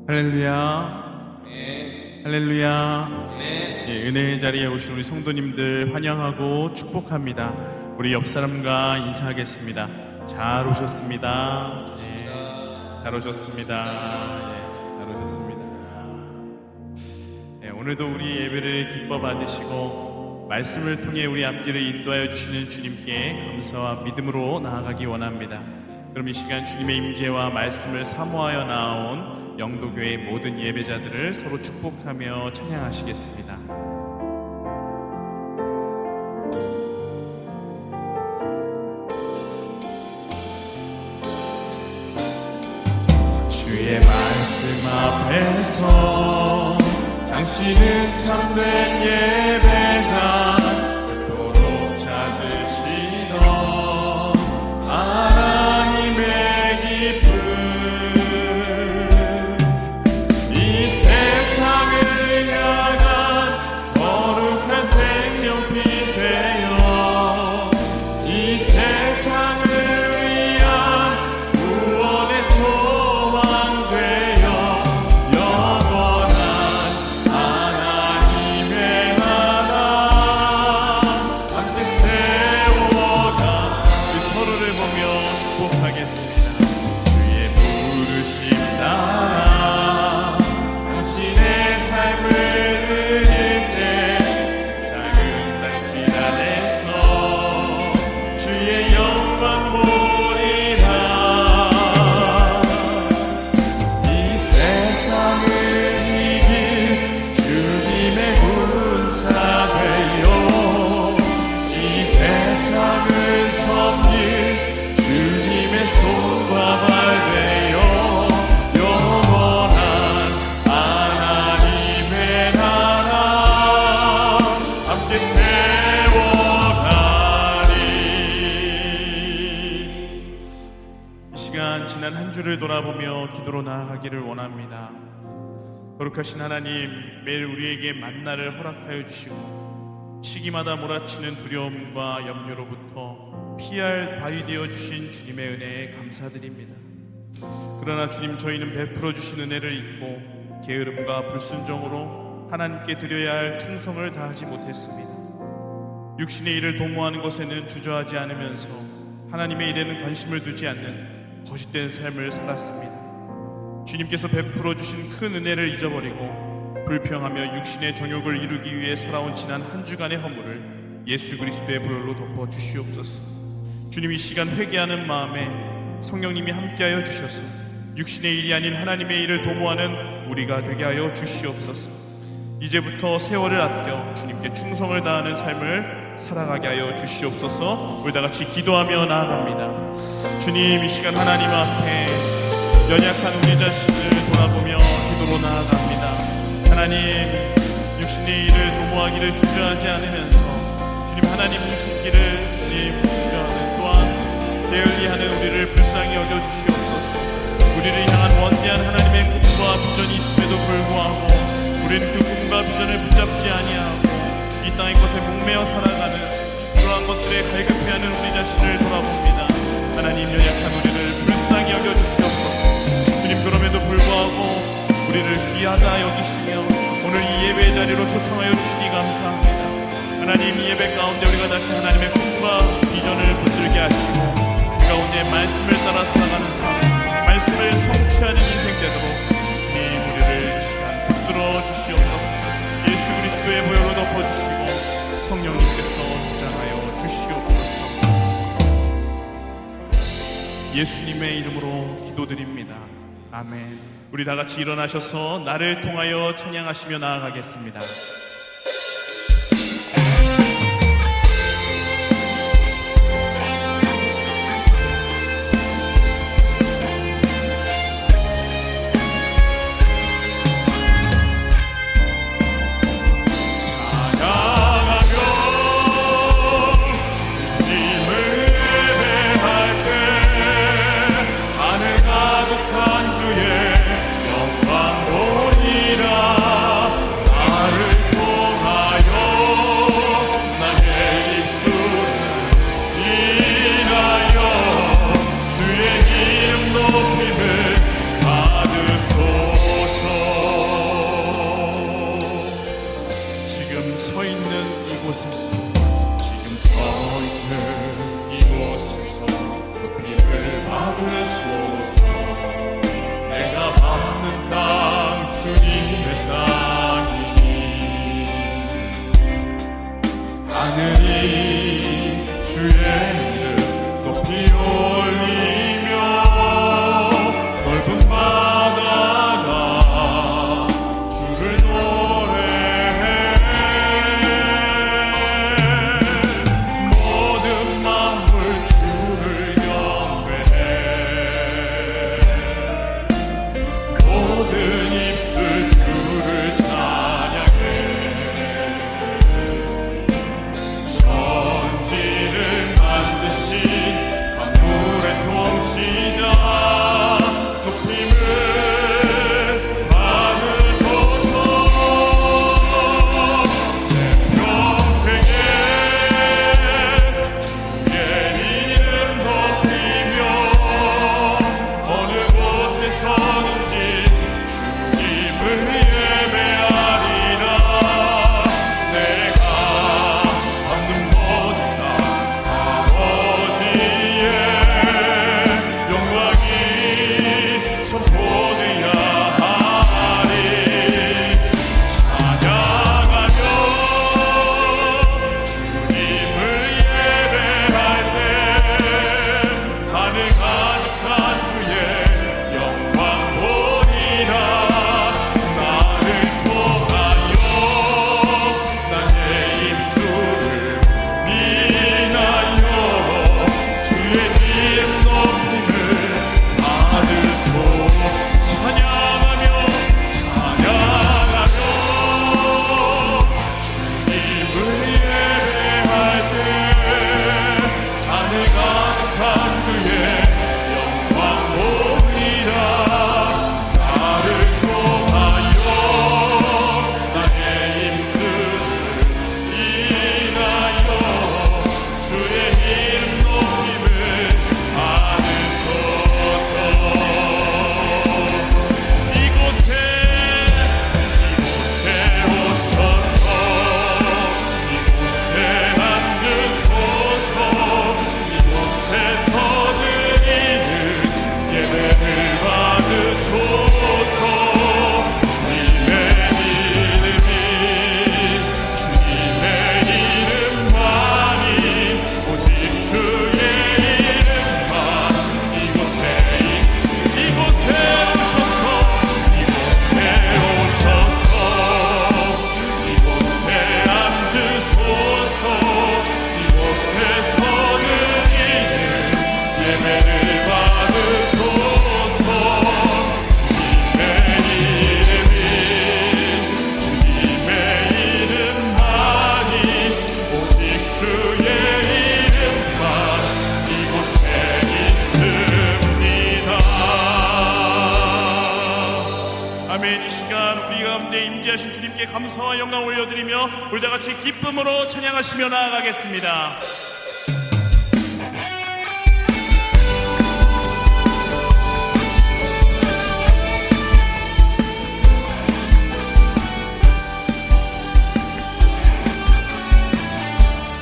할렐루야. 네. 할렐루야. 네. 예, 은혜의 자리에 오신 우리 성도님들 환영하고 축복합니다. 우리 옆 사람과 인사하겠습니다. 잘 오셨습니다. 네, 잘 오셨습니다. 네, 잘 오셨습니다. 네, 오늘도 우리 예배를 기뻐 받으시고 말씀을 통해 우리 앞길을 인도하여 주시는 주님께 감사와 믿음으로 나아가기 원합니다. 그럼 이 시간 주님의 임재와 말씀을 사모하여 나온 영도교회 모든 예배자들을 서로 축복하며 찬양하시겠습니다. 주의 말씀 앞에서 당신은 참된 예배자, 그토록 찾으시던 하나님의 기쁨, 이 세상을 향한 거룩한 생명빛 되어 이 세상을 위한 구원의 소망 되어 영원한 하나님의 나라 함께 세워가 우리 서로를 보며 축복하겠습니다. 주의 부르심 따라 당신의 삶을 드릴 때 세상은 당신 안에서 주의 영광 보리라. 이 세상을 이길 주님의 군사 되어 이 세상을 섬길 주님의 손과 발 되어 영원한 하나님의 나라 함께 세워가리. 이 시간 지난 한 주를 돌아보며 기도로 나아가기를 원합니다. 거룩하신 하나님, 매일 우리에게 만나를 허락하여 주시고 시기마다 몰아치는 두려움과 염려로부터 피할 바위 되어 주신 주님의 은혜에 감사드립니다. 그러나 주님, 저희는 베풀어 주신 은혜를 잊고 게으름과 불순종으로 하나님께 드려야 할 충성을 다하지 못했습니다. 육신의 일을 도모하는 것에는 주저하지 않으면서 하나님의 일에는 관심을 두지 않는 거짓된 삶을 살았습니다. 주님께서 베풀어 주신 큰 은혜를 잊어버리고 불평하며 육신의 정욕을 이루기 위해 살아온 지난 한 주간의 허물을 예수 그리스도의 보혈로 덮어 주시옵소서. 주님, 이 시간 회개하는 마음에 성령님이 함께하여 주셔서 육신의 일이 아닌 하나님의 일을 도모하는 우리가 되게 하여 주시옵소서. 이제부터 세월을 아껴 주님께 충성을 다하는 삶을 살아가게 하여 주시옵소서. 우리 다 같이 기도하며 나아갑니다. 주님, 이 시간 하나님 앞에 연약한 우리 자신을 돌아보며 기도로 나아갑니다. 하나님, 육신의 일을 도모하기를 주저하지 않으면서 주님 하나님 찾기를 주님 주저하는 또한 게을리하는 우리를 불쌍히 여겨주시옵소서. 우리를 향한 원대한 하나님의 꿈과 비전이 있음에도 불구하고 우리는 그 꿈과 비전을 붙잡지 아니하고 이 땅의 것에 목매어 살아가는 그러한 것들에 갈급해하는 우리 자신을 돌아봅니다. 하나님, 연약한 우리를 불쌍히 여겨주시옵소서. 주님, 그럼에도 불구하고 우리를 귀하다 여기시며 오늘 이 예배의 자리로 초청하여 주시니 감사합니다. 하나님, 이 예배 가운데 우리가 다시 하나님의 꿈과 비전을 붙들게 하시고 그 가운데 말씀을 따라 살아가는 삶, 말씀을 성취하는 인생 되도록 주님 우리를 이 시간 붙들어 주시옵소서. 예수 그리스도의 보혈로 덮어주시고 성령님께서 주장하여 주시옵소서. 예수님의 이름으로 기도드립니다. 아멘. 우리 다 같이 일어나셔서 나를 통하여 찬양하시며 나아가겠습니다. 주의 영광 보리라. 나를 이름 높임을 받으소. 찬양하며 찬양하며 주님을 예배할 때 하늘 가득한 주의 영광 보이라. 나를 통하여 나의 입술을 인하여 주의 이름 높임을 받으소서. 이곳에 오셔서 이곳에 앉으소서. 이곳에서 드리는 예배를 받으소서. 주님의 이름만이 오직 주의 이름만 이곳에 오셔서 이곳에 앉으소서. 이곳에서 드리는 예배를 받으소서. 주님의 이름만이 오직 주의 이름만 이곳에 있습니다. 아멘. 이 시간 우리 가운데 임재하신 주님께 감사와 영광 올려드리며 우리 다 같이 기쁨으로 찬양하시며 나아가겠습니다.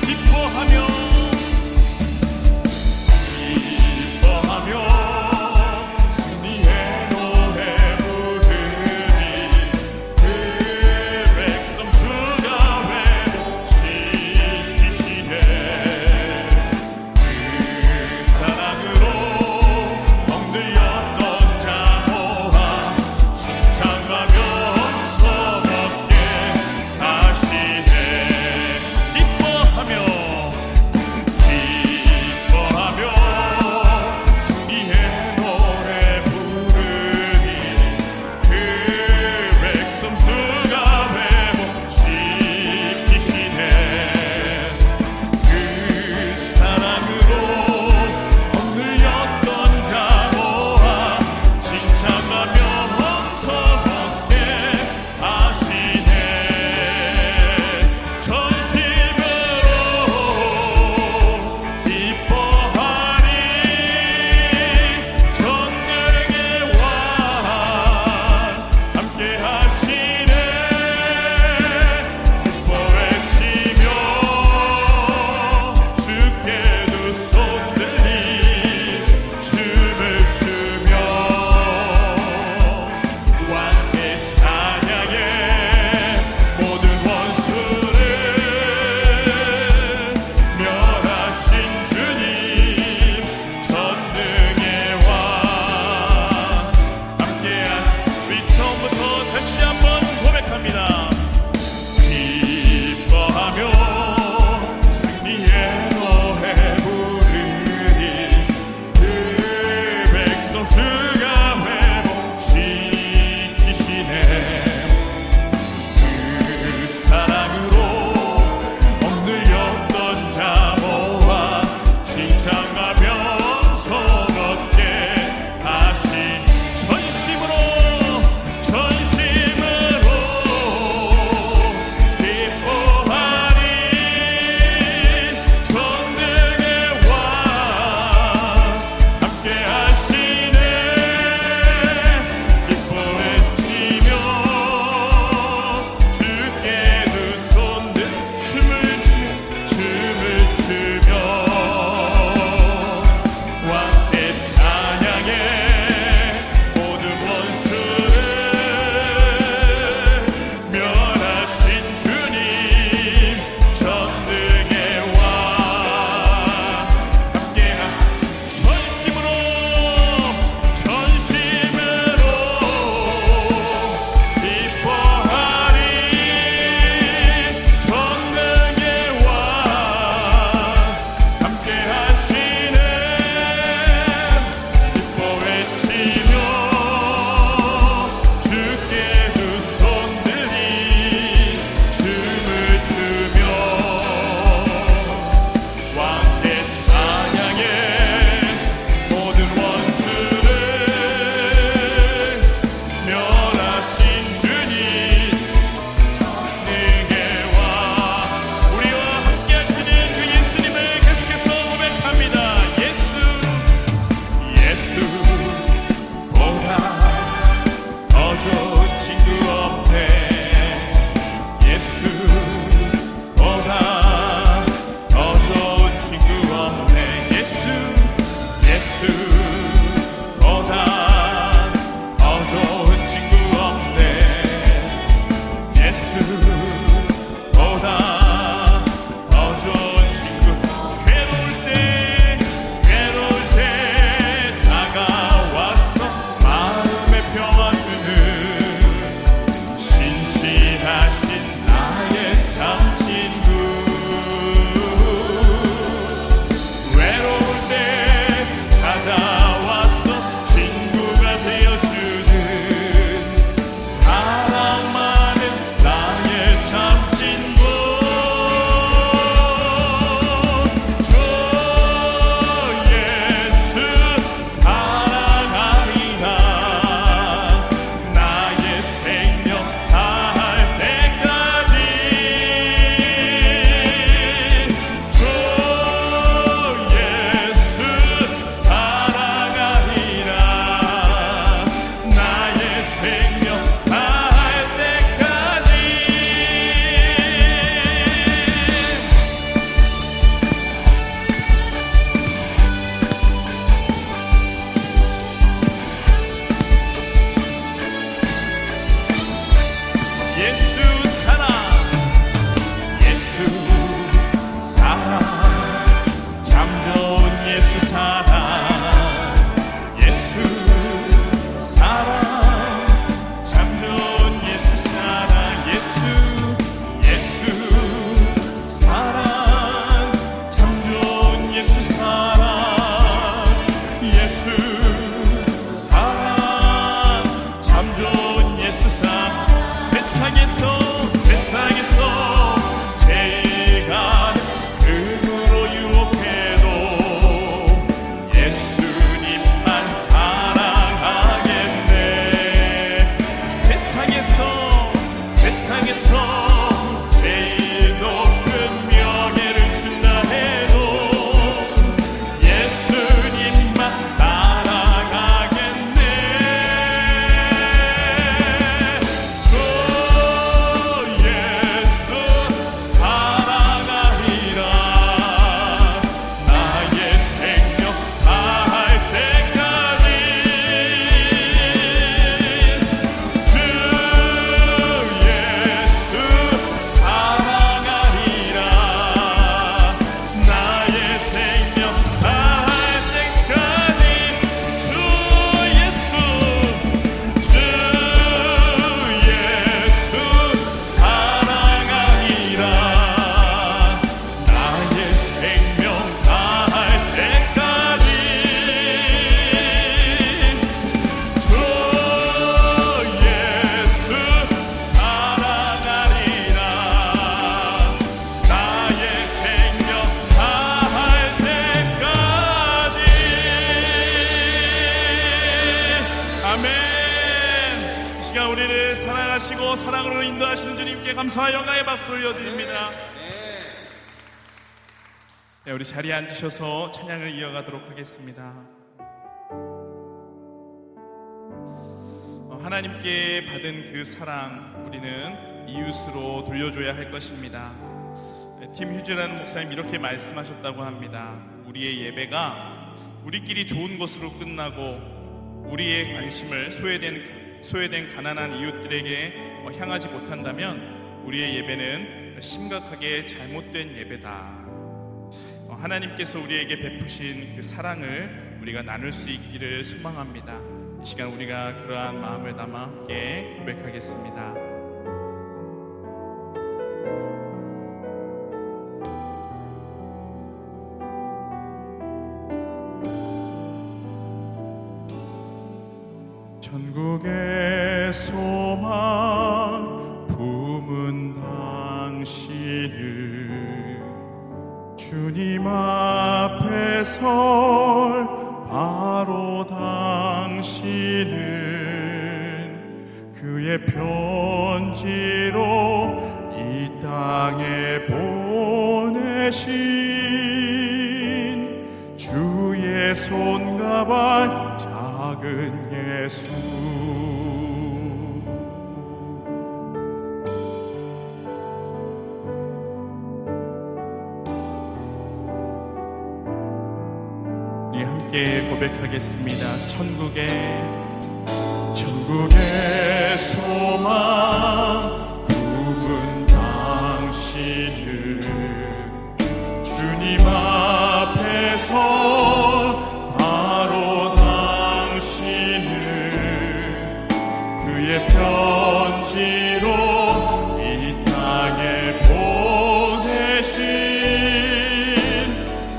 기뻐하며 승리의 노래 부르리. 그 백성 주가 회복 지키시네. 저희를 사랑하시고 사랑으로 인도하시는 주님께 감사와 영광의 박수 올려드립니다. 네, 우리 자리에 앉으셔서 찬양을 이어가도록 하겠습니다. 하나님께 받은 그 사랑 우리는 이웃으로 돌려줘야 할 것입니다. 팀 휴즈라는 목사님 이렇게 말씀하셨다고 합니다. 우리의 예배가 우리끼리 좋은 것으로 끝나고 우리의 관심을 소외된 가난한 이웃들에게 향하지 못한다면 우리의 예배는 심각하게 잘못된 예배다. 하나님께서 우리에게 베푸신 그 사랑을 우리가 나눌 수 있기를 소망합니다. 이 시간 우리가 그러한 마음을 담아 함께 고백하겠습니다. 천국의 소망 품은 당신을 주님 앞에 설 바로 당신은 그의 편지로 이 땅에 보내신 주의 손과 발 작은 예수. 우리 함께 고백하겠습니다. 천국의 소망 품은 당신을 주님 앞에 설 바로 당신을 그의 편지로 이 땅에 보내신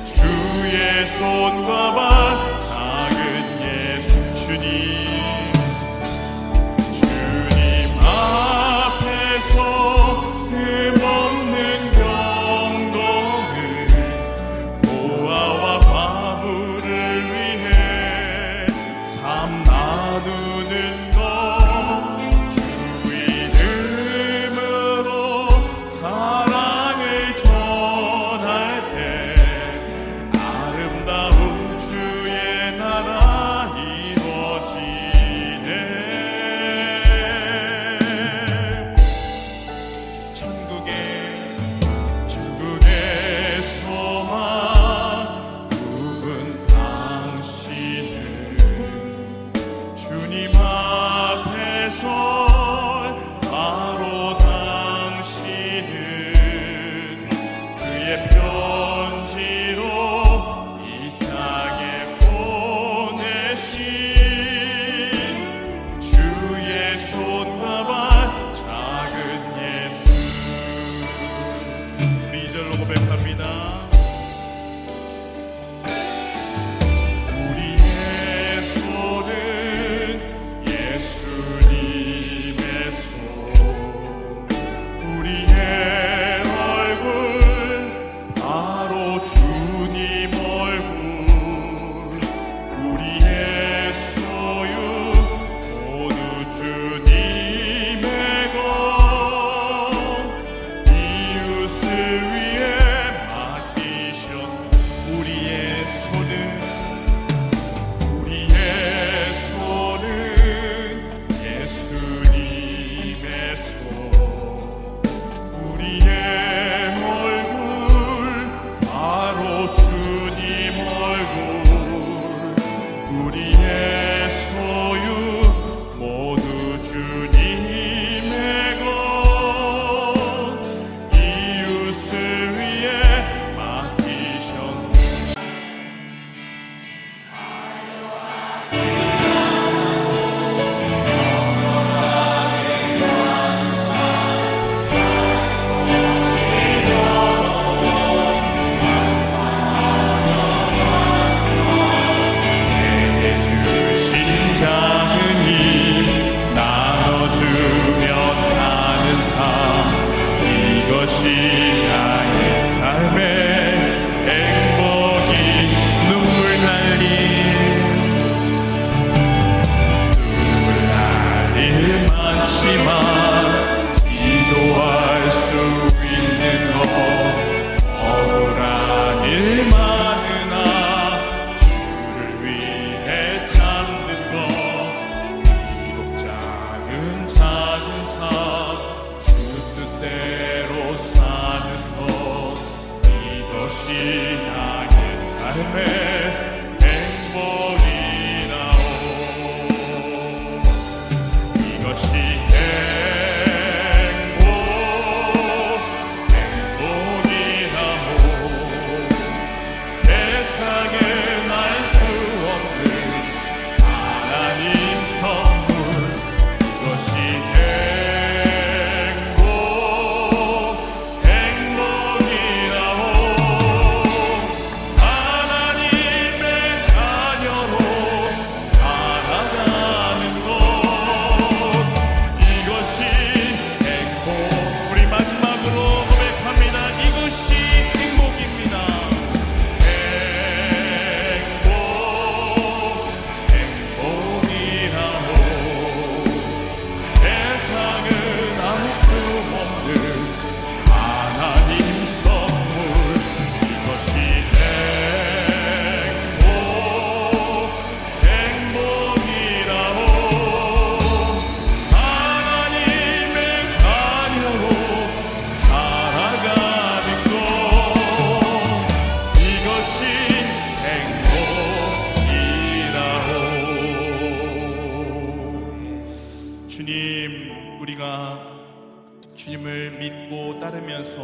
주의 손과 발 작은 예수. 주님 앞에서 흠없는 경동을 고아와 과부를 위해 삶 나누는 것 주 이름으로 사랑을 전할 때 아름다운 주의 나라 이루어지네. 천국의 소망 품은 당신을 주님 앞에 설 바로 당신은 그의 편지로 이 땅에 보내신 주의 손과 발 작은 예수. 우리 이절로 고백합니다. 우리의 손은 예수님의 손, 우리의 얼굴 바로 주님 얼굴, 우리의 소유 모두 주님의 것, 이웃을 위해 맡기셨. 우리의 손은 예수님의 손, 우리의 얼굴 바로 주님 얼굴, 우리의 소유 모두 주님의 것, 이웃을 위해 맡기셨네. 내게 주신 작은 힘 나눠주며 사는 삶, 이것이 나의 삶의 행복이 눈물 날림. 주님을 믿고 따르면서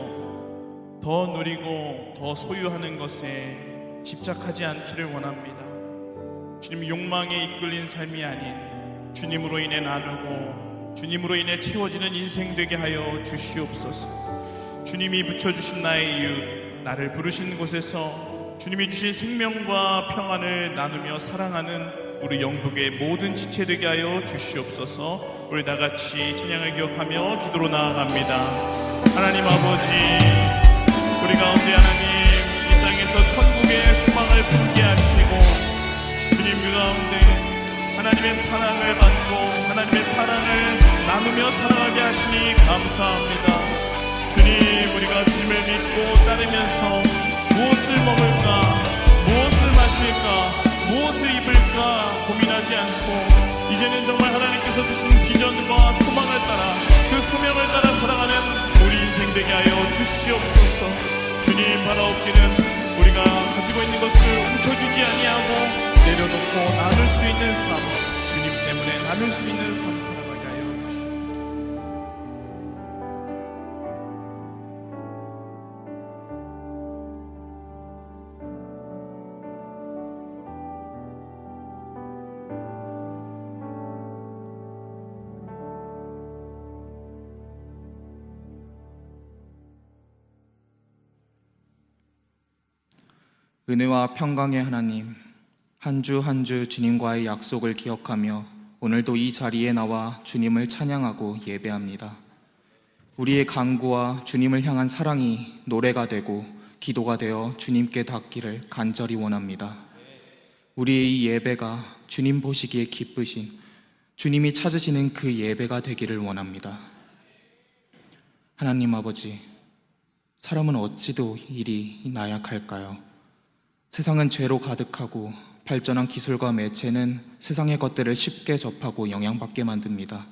더 누리고 더 소유하는 것에 집착하지 않기를 원합니다. 주님 욕망에 이끌린 삶이 아닌 주님으로 인해 나누고 주님으로 인해 채워지는 인생 되게 하여 주시옵소서. 주님이 붙여주신 나의 이웃, 나를 부르신 곳에서 주님이 주신 생명과 평안을 나누며 사랑하는 우리 영북의 모든 지체 되게 하여 주시옵소서. 우리 다같이 찬양을 기억하며 기도로 나아갑니다. 하나님 아버지, 우리 가운데 하나님 이 땅에서 천국의 소망을 품게 하시고 주님 그 가운데 하나님의 사랑을 받고 하나님의 사랑을 나누며 살아가게 하시니 감사합니다. 주님, 우리가 주님을 믿고 따르면서 무엇을 먹을까, 무엇을 마실까, 무엇을 입을까 고민하지 않고 이제는 정말 하나님께서 주신 비전과 소망을 따라 그 소명을 따라 살아가는 우리 인생 되게 하여 주시옵소서. 주님, 바라옵기는 우리가 가지고 있는 것을 훔쳐주지 아니하고 내려놓고 나눌 수 있는 삶, 주님 때문에 나눌 수 있는 삶 살아가게 하여 주시옵소서. 은혜와 평강의 하나님, 한 주 한 주 주님과의 약속을 기억하며 오늘도 이 자리에 나와 주님을 찬양하고 예배합니다. 우리의 간구와 주님을 향한 사랑이 노래가 되고 기도가 되어 주님께 닿기를 간절히 원합니다. 우리의 이 예배가 주님 보시기에 기쁘신 주님이 찾으시는 그 예배가 되기를 원합니다. 하나님 아버지, 사람은 어찌도 이리 나약할까요? 세상은 죄로 가득하고 발전한 기술과 매체는 세상의 것들을 쉽게 접하고 영향받게 만듭니다.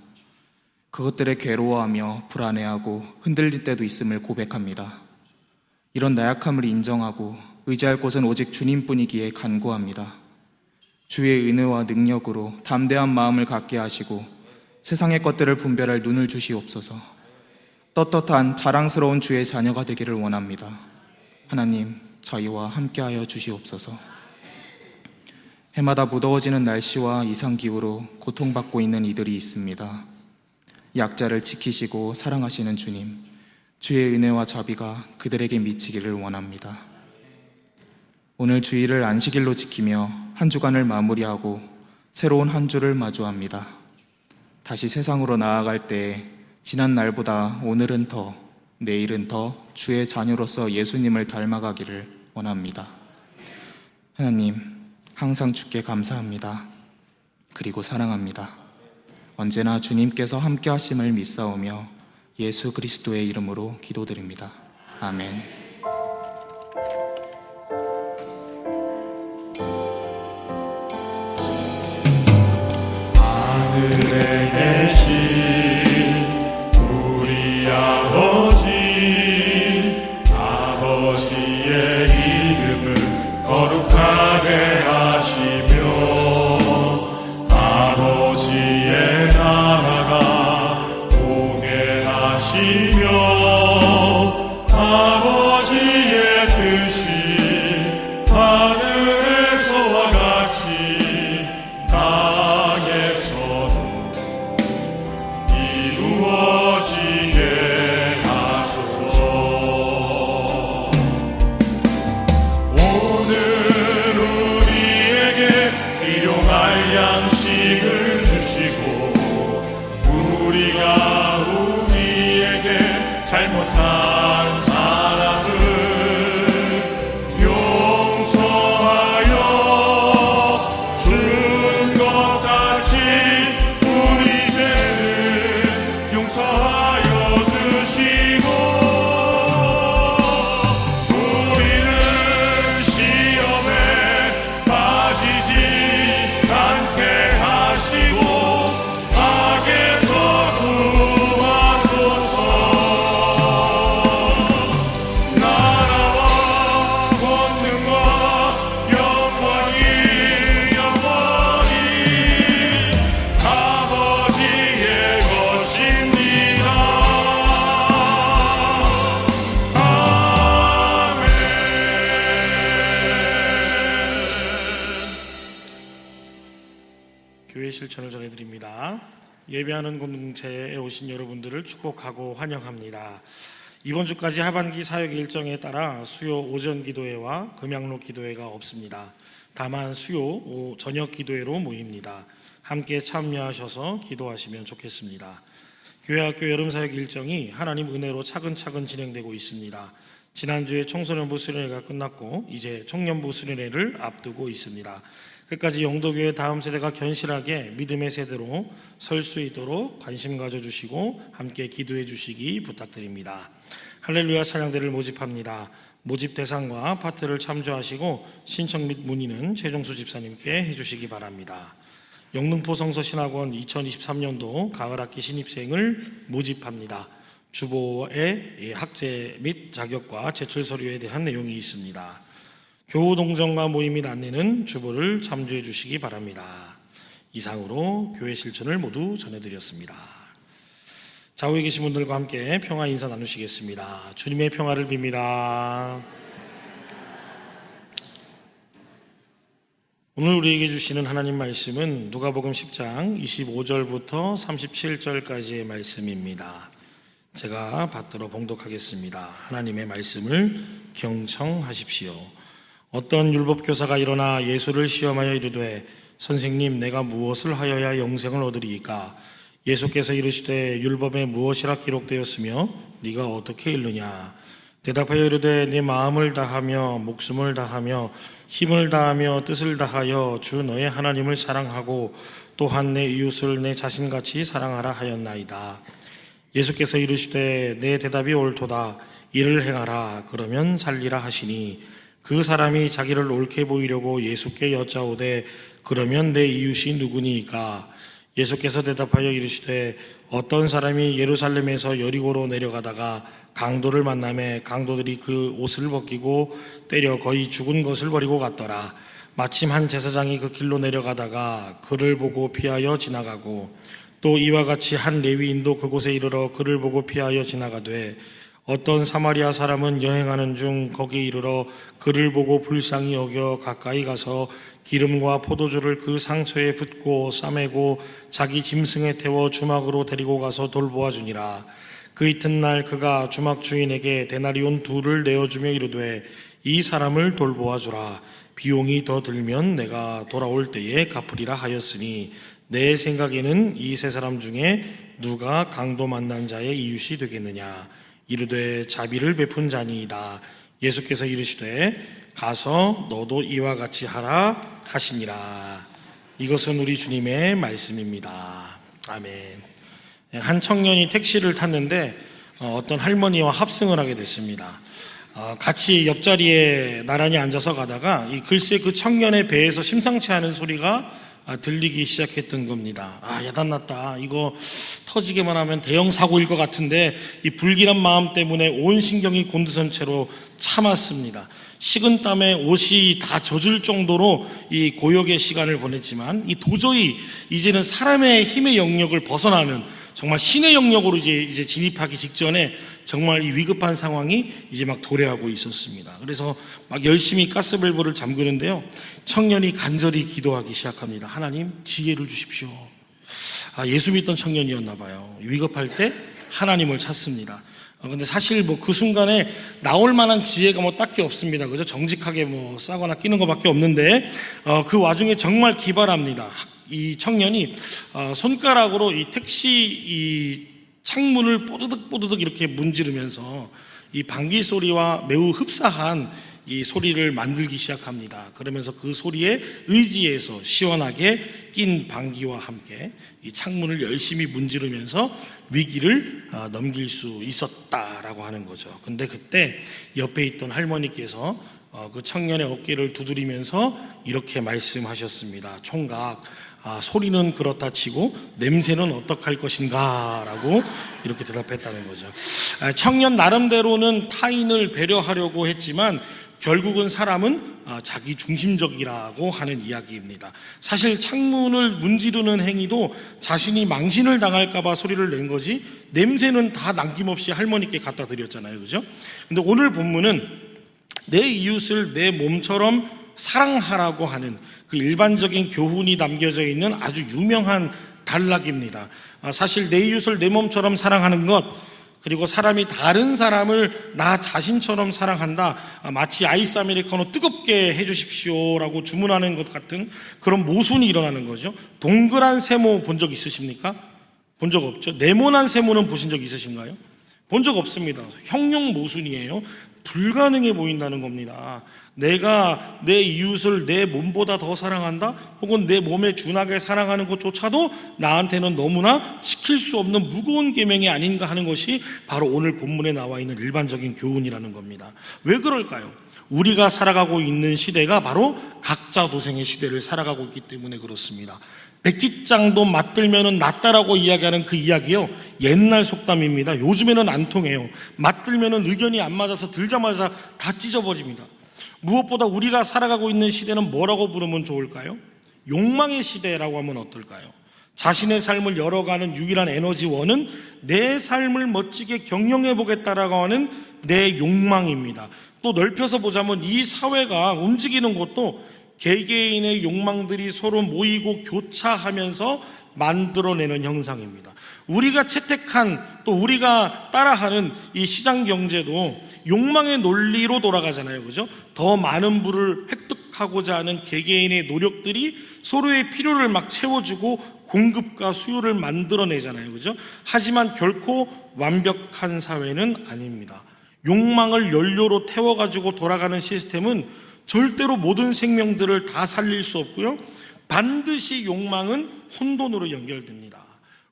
그것들에 괴로워하며 불안해하고 흔들릴 때도 있음을 고백합니다. 이런 나약함을 인정하고 의지할 곳은 오직 주님뿐이기에 간구합니다. 주의 은혜와 능력으로 담대한 마음을 갖게 하시고 세상의 것들을 분별할 눈을 주시옵소서. 떳떳한 자랑스러운 주의 자녀가 되기를 원합니다. 하나님, 저희와 함께하여 주시옵소서. 해마다 무더워지는 날씨와 이상기후로 고통받고 있는 이들이 있습니다. 약자를 지키시고 사랑하시는 주님, 주의 은혜와 자비가 그들에게 미치기를 원합니다. 오늘 주일을 안식일로 지키며 한 주간을 마무리하고 새로운 한 주를 마주합니다. 다시 세상으로 나아갈 때에 지난 날보다 오늘은 더, 내일은 더 주의 자녀로서 예수님을 닮아가기를 원합니다. 하나님, 항상 주께 감사합니다. 그리고 사랑합니다. 언제나 주님께서 함께 하심을 믿사오며 예수 그리스도의 이름으로 기도드립니다. 아멘. 하늘에 계신 우리 아버지의 이름을 거룩하게 하시며 아버지의 나라가 공행하시며 아버지의 뜻이 하늘에서와 같이 땅에서도 교회 실천을 전해드립니다. 예배하는 공동체에 오신 여러분들을 축복하고 환영합니다. 이번 주까지 하반기 사역 일정에 따라 수요 오전 기도회와 금양로 기도회가 없습니다. 다만 수요 저녁 기도회로 모입니다. 함께 참여하셔서 기도하시면 좋겠습니다. 교회학교 여름사역 일정이 하나님 은혜로 차근차근 진행되고 있습니다. 지난주에 청소년부 수련회가 끝났고 이제 청년부 수련회를 앞두고 있습니다. 끝까지 영도교회 다음 세대가 견실하게 믿음의 세대로 설 수 있도록 관심 가져주시고 함께 기도해 주시기 부탁드립니다. 할렐루야 찬양대를 모집합니다. 모집 대상과 파트를 참조하시고 신청 및 문의는 최종수 집사님께 해주시기 바랍니다. 영등포 성서신학원 2023년도 가을학기 신입생을 모집합니다. 주보에 학제 및 자격과 제출 서류에 대한 내용이 있습니다. 교우 동정과 모임 및 안내는 주보를 참조해 주시기 바랍니다. 이상으로 교회 실천을 모두 전해드렸습니다. 좌우에 계신 분들과 함께 평화 인사 나누시겠습니다. 주님의 평화를 빕니다. 오늘 우리에게 주시는 하나님 말씀은 누가복음 10장 25절부터 37절까지의 말씀입니다. 제가 받들어 봉독하겠습니다. 하나님의 말씀을 경청하십시오. 어떤 율법교사가 일어나 예수를 시험하여 이르되 선생님 내가 무엇을 하여야 영생을 얻으리이까? 예수께서 이르시되 율법에 무엇이라 기록되었으며 네가 어떻게 읽느냐? 대답하여 이르되 내 마음을 다하며 목숨을 다하며 힘을 다하며 뜻을 다하여 주 너의 하나님을 사랑하고 또한 내 이웃을 내 자신같이 사랑하라 하였나이다. 예수께서 이르시되 내 대답이 옳도다. 이를 행하라. 그러면 살리라 하시니 그 사람이 자기를 옳게 보이려고 예수께 여짜오되 그러면 내 이웃이 누구니이까? 예수께서 대답하여 이르시되 어떤 사람이 예루살렘에서 여리고로 내려가다가 강도를 만나매 강도들이 그 옷을 벗기고 때려 거의 죽은 것을 버리고 갔더라. 마침 한 제사장이 그 길로 내려가다가 그를 보고 피하여 지나가고 또 이와 같이 한 레위인도 그곳에 이르러 그를 보고 피하여 지나가되 어떤 사마리아 사람은 여행하는 중 거기 이르러 그를 보고 불쌍히 여겨 가까이 가서 기름과 포도주를 그 상처에 붓고 싸매고 자기 짐승에 태워 주막으로 데리고 가서 돌보아 주니라. 그 이튿날 그가 주막 주인에게 데나리온 2를 내어주며 이르되 이 사람을 돌보아 주라. 비용이 더 들면 내가 돌아올 때에 갚으리라 하였으니 내 생각에는 이 세 사람 중에 누가 강도 만난 자의 이웃이 되겠느냐? 이르되 자비를 베푼 자니이다. 예수께서 이르시되 가서 너도 이와 같이 하라 하시니라. 이것은 우리 주님의 말씀입니다. 아멘. 한 청년이 택시를 탔는데 어떤 할머니와 합승을 하게 됐습니다. 같이 옆자리에 나란히 앉아서 가다가 글쎄 그 청년의 배에서 심상치 않은 소리가 들리기 시작했던 겁니다. 야단났다. 이거 터지기만 하면 대형 사고일 것 같은데 이 불길한 마음 때문에 온 신경이 곤두선 채로 참았습니다. 식은땀에 옷이 다 젖을 정도로 이 고역의 시간을 보냈지만 이 도저히 이제는 사람의 힘의 영역을 벗어나는 정말 신의 영역으로 이제 진입하기 직전에 정말 이 위급한 상황이 이제 막 도래하고 있었습니다. 그래서 막 열심히 가스밸브를 잠그는데요. 청년이 간절히 기도하기 시작합니다. 하나님 지혜를 주십시오. 예수 믿던 청년이었나 봐요. 위급할 때 하나님을 찾습니다. 근데 사실 그 순간에 나올 만한 지혜가 딱히 없습니다. 그죠? 정직하게 싸거나 끼는 것밖에 없는데, 그 와중에 정말 기발합니다. 이 청년이, 손가락으로 이 택시 이 창문을 뽀드득 이렇게 문지르면서 이 방귀 소리와 매우 흡사한 이 소리를 만들기 시작합니다. 그러면서 그 소리에 의지해서 시원하게 낀 방귀와 함께 이 창문을 열심히 문지르면서 위기를 넘길 수 있었다라고 하는 거죠. 근데 그때 옆에 있던 할머니께서 그 청년의 어깨를 두드리면서 이렇게 말씀하셨습니다. 총각, 소리는 그렇다 치고 냄새는 어떡할 것인가 라고 이렇게 대답했다는 거죠. 청년 나름대로는 타인을 배려하려고 했지만 결국은 사람은 자기 중심적이라고 하는 이야기입니다. 사실 창문을 문지르는 행위도 자신이 망신을 당할까 봐 소리를 낸 거지 냄새는 다 남김없이 할머니께 갖다 드렸잖아요. 그죠? 근데 오늘 본문은 내 이웃을 내 몸처럼 사랑하라고 하는 그 일반적인 교훈이 담겨져 있는 아주 유명한 단락입니다. 사실 내 이웃을 내 몸처럼 사랑하는 것, 그리고 사람이 다른 사람을 나 자신처럼 사랑한다, 마치 아이스 아메리카노 뜨겁게 해주십시오라고 주문하는 것 같은 그런 모순이 일어나는 거죠. 동그란 세모 본 적 있으십니까? 본 적 없죠. 네모난 세모는 보신 적 있으신가요? 본 적 없습니다. 형용 모순이에요. 불가능해 보인다는 겁니다. 내가 내 이웃을 내 몸보다 더 사랑한다? 혹은 내 몸에 준하게 사랑하는 것조차도 나한테는 너무나 지킬 수 없는 무거운 계명이 아닌가 하는 것이 바로 오늘 본문에 나와 있는 일반적인 교훈이라는 겁니다. 왜 그럴까요? 우리가 살아가고 있는 시대가 바로 각자 도생의 시대를 살아가고 있기 때문에 그렇습니다. 백지장도 맞들면은 낫다라고 이야기하는 그 이야기요, 옛날 속담입니다. 요즘에는 안 통해요. 맞들면은 의견이 안 맞아서 들자마자 다 찢어버립니다. 무엇보다 우리가 살아가고 있는 시대는 뭐라고 부르면 좋을까요? 욕망의 시대라고 하면 어떨까요? 자신의 삶을 열어가는 유일한 에너지원은 내 삶을 멋지게 경영해 보겠다라고 하는 내 욕망입니다. 또 넓혀서 보자면 이 사회가 움직이는 것도 개개인의 욕망들이 서로 모이고 교차하면서 만들어내는 형상입니다. 우리가 채택한, 또 우리가 따라하는 이 시장 경제도 욕망의 논리로 돌아가잖아요. 그죠? 더 많은 부를 획득하고자 하는 개개인의 노력들이 서로의 필요를 막 채워주고 공급과 수요를 만들어내잖아요. 그죠? 하지만 결코 완벽한 사회는 아닙니다. 욕망을 연료로 태워가지고 돌아가는 시스템은 절대로 모든 생명들을 다 살릴 수 없고요. 반드시 욕망은 혼돈으로 연결됩니다.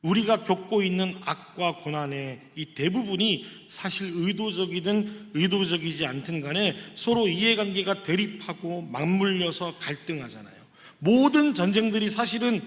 우리가 겪고 있는 악과 고난의 이 대부분이 사실 의도적이든 의도적이지 않든 간에 서로 이해관계가 대립하고 맞물려서 갈등하잖아요. 모든 전쟁들이 사실은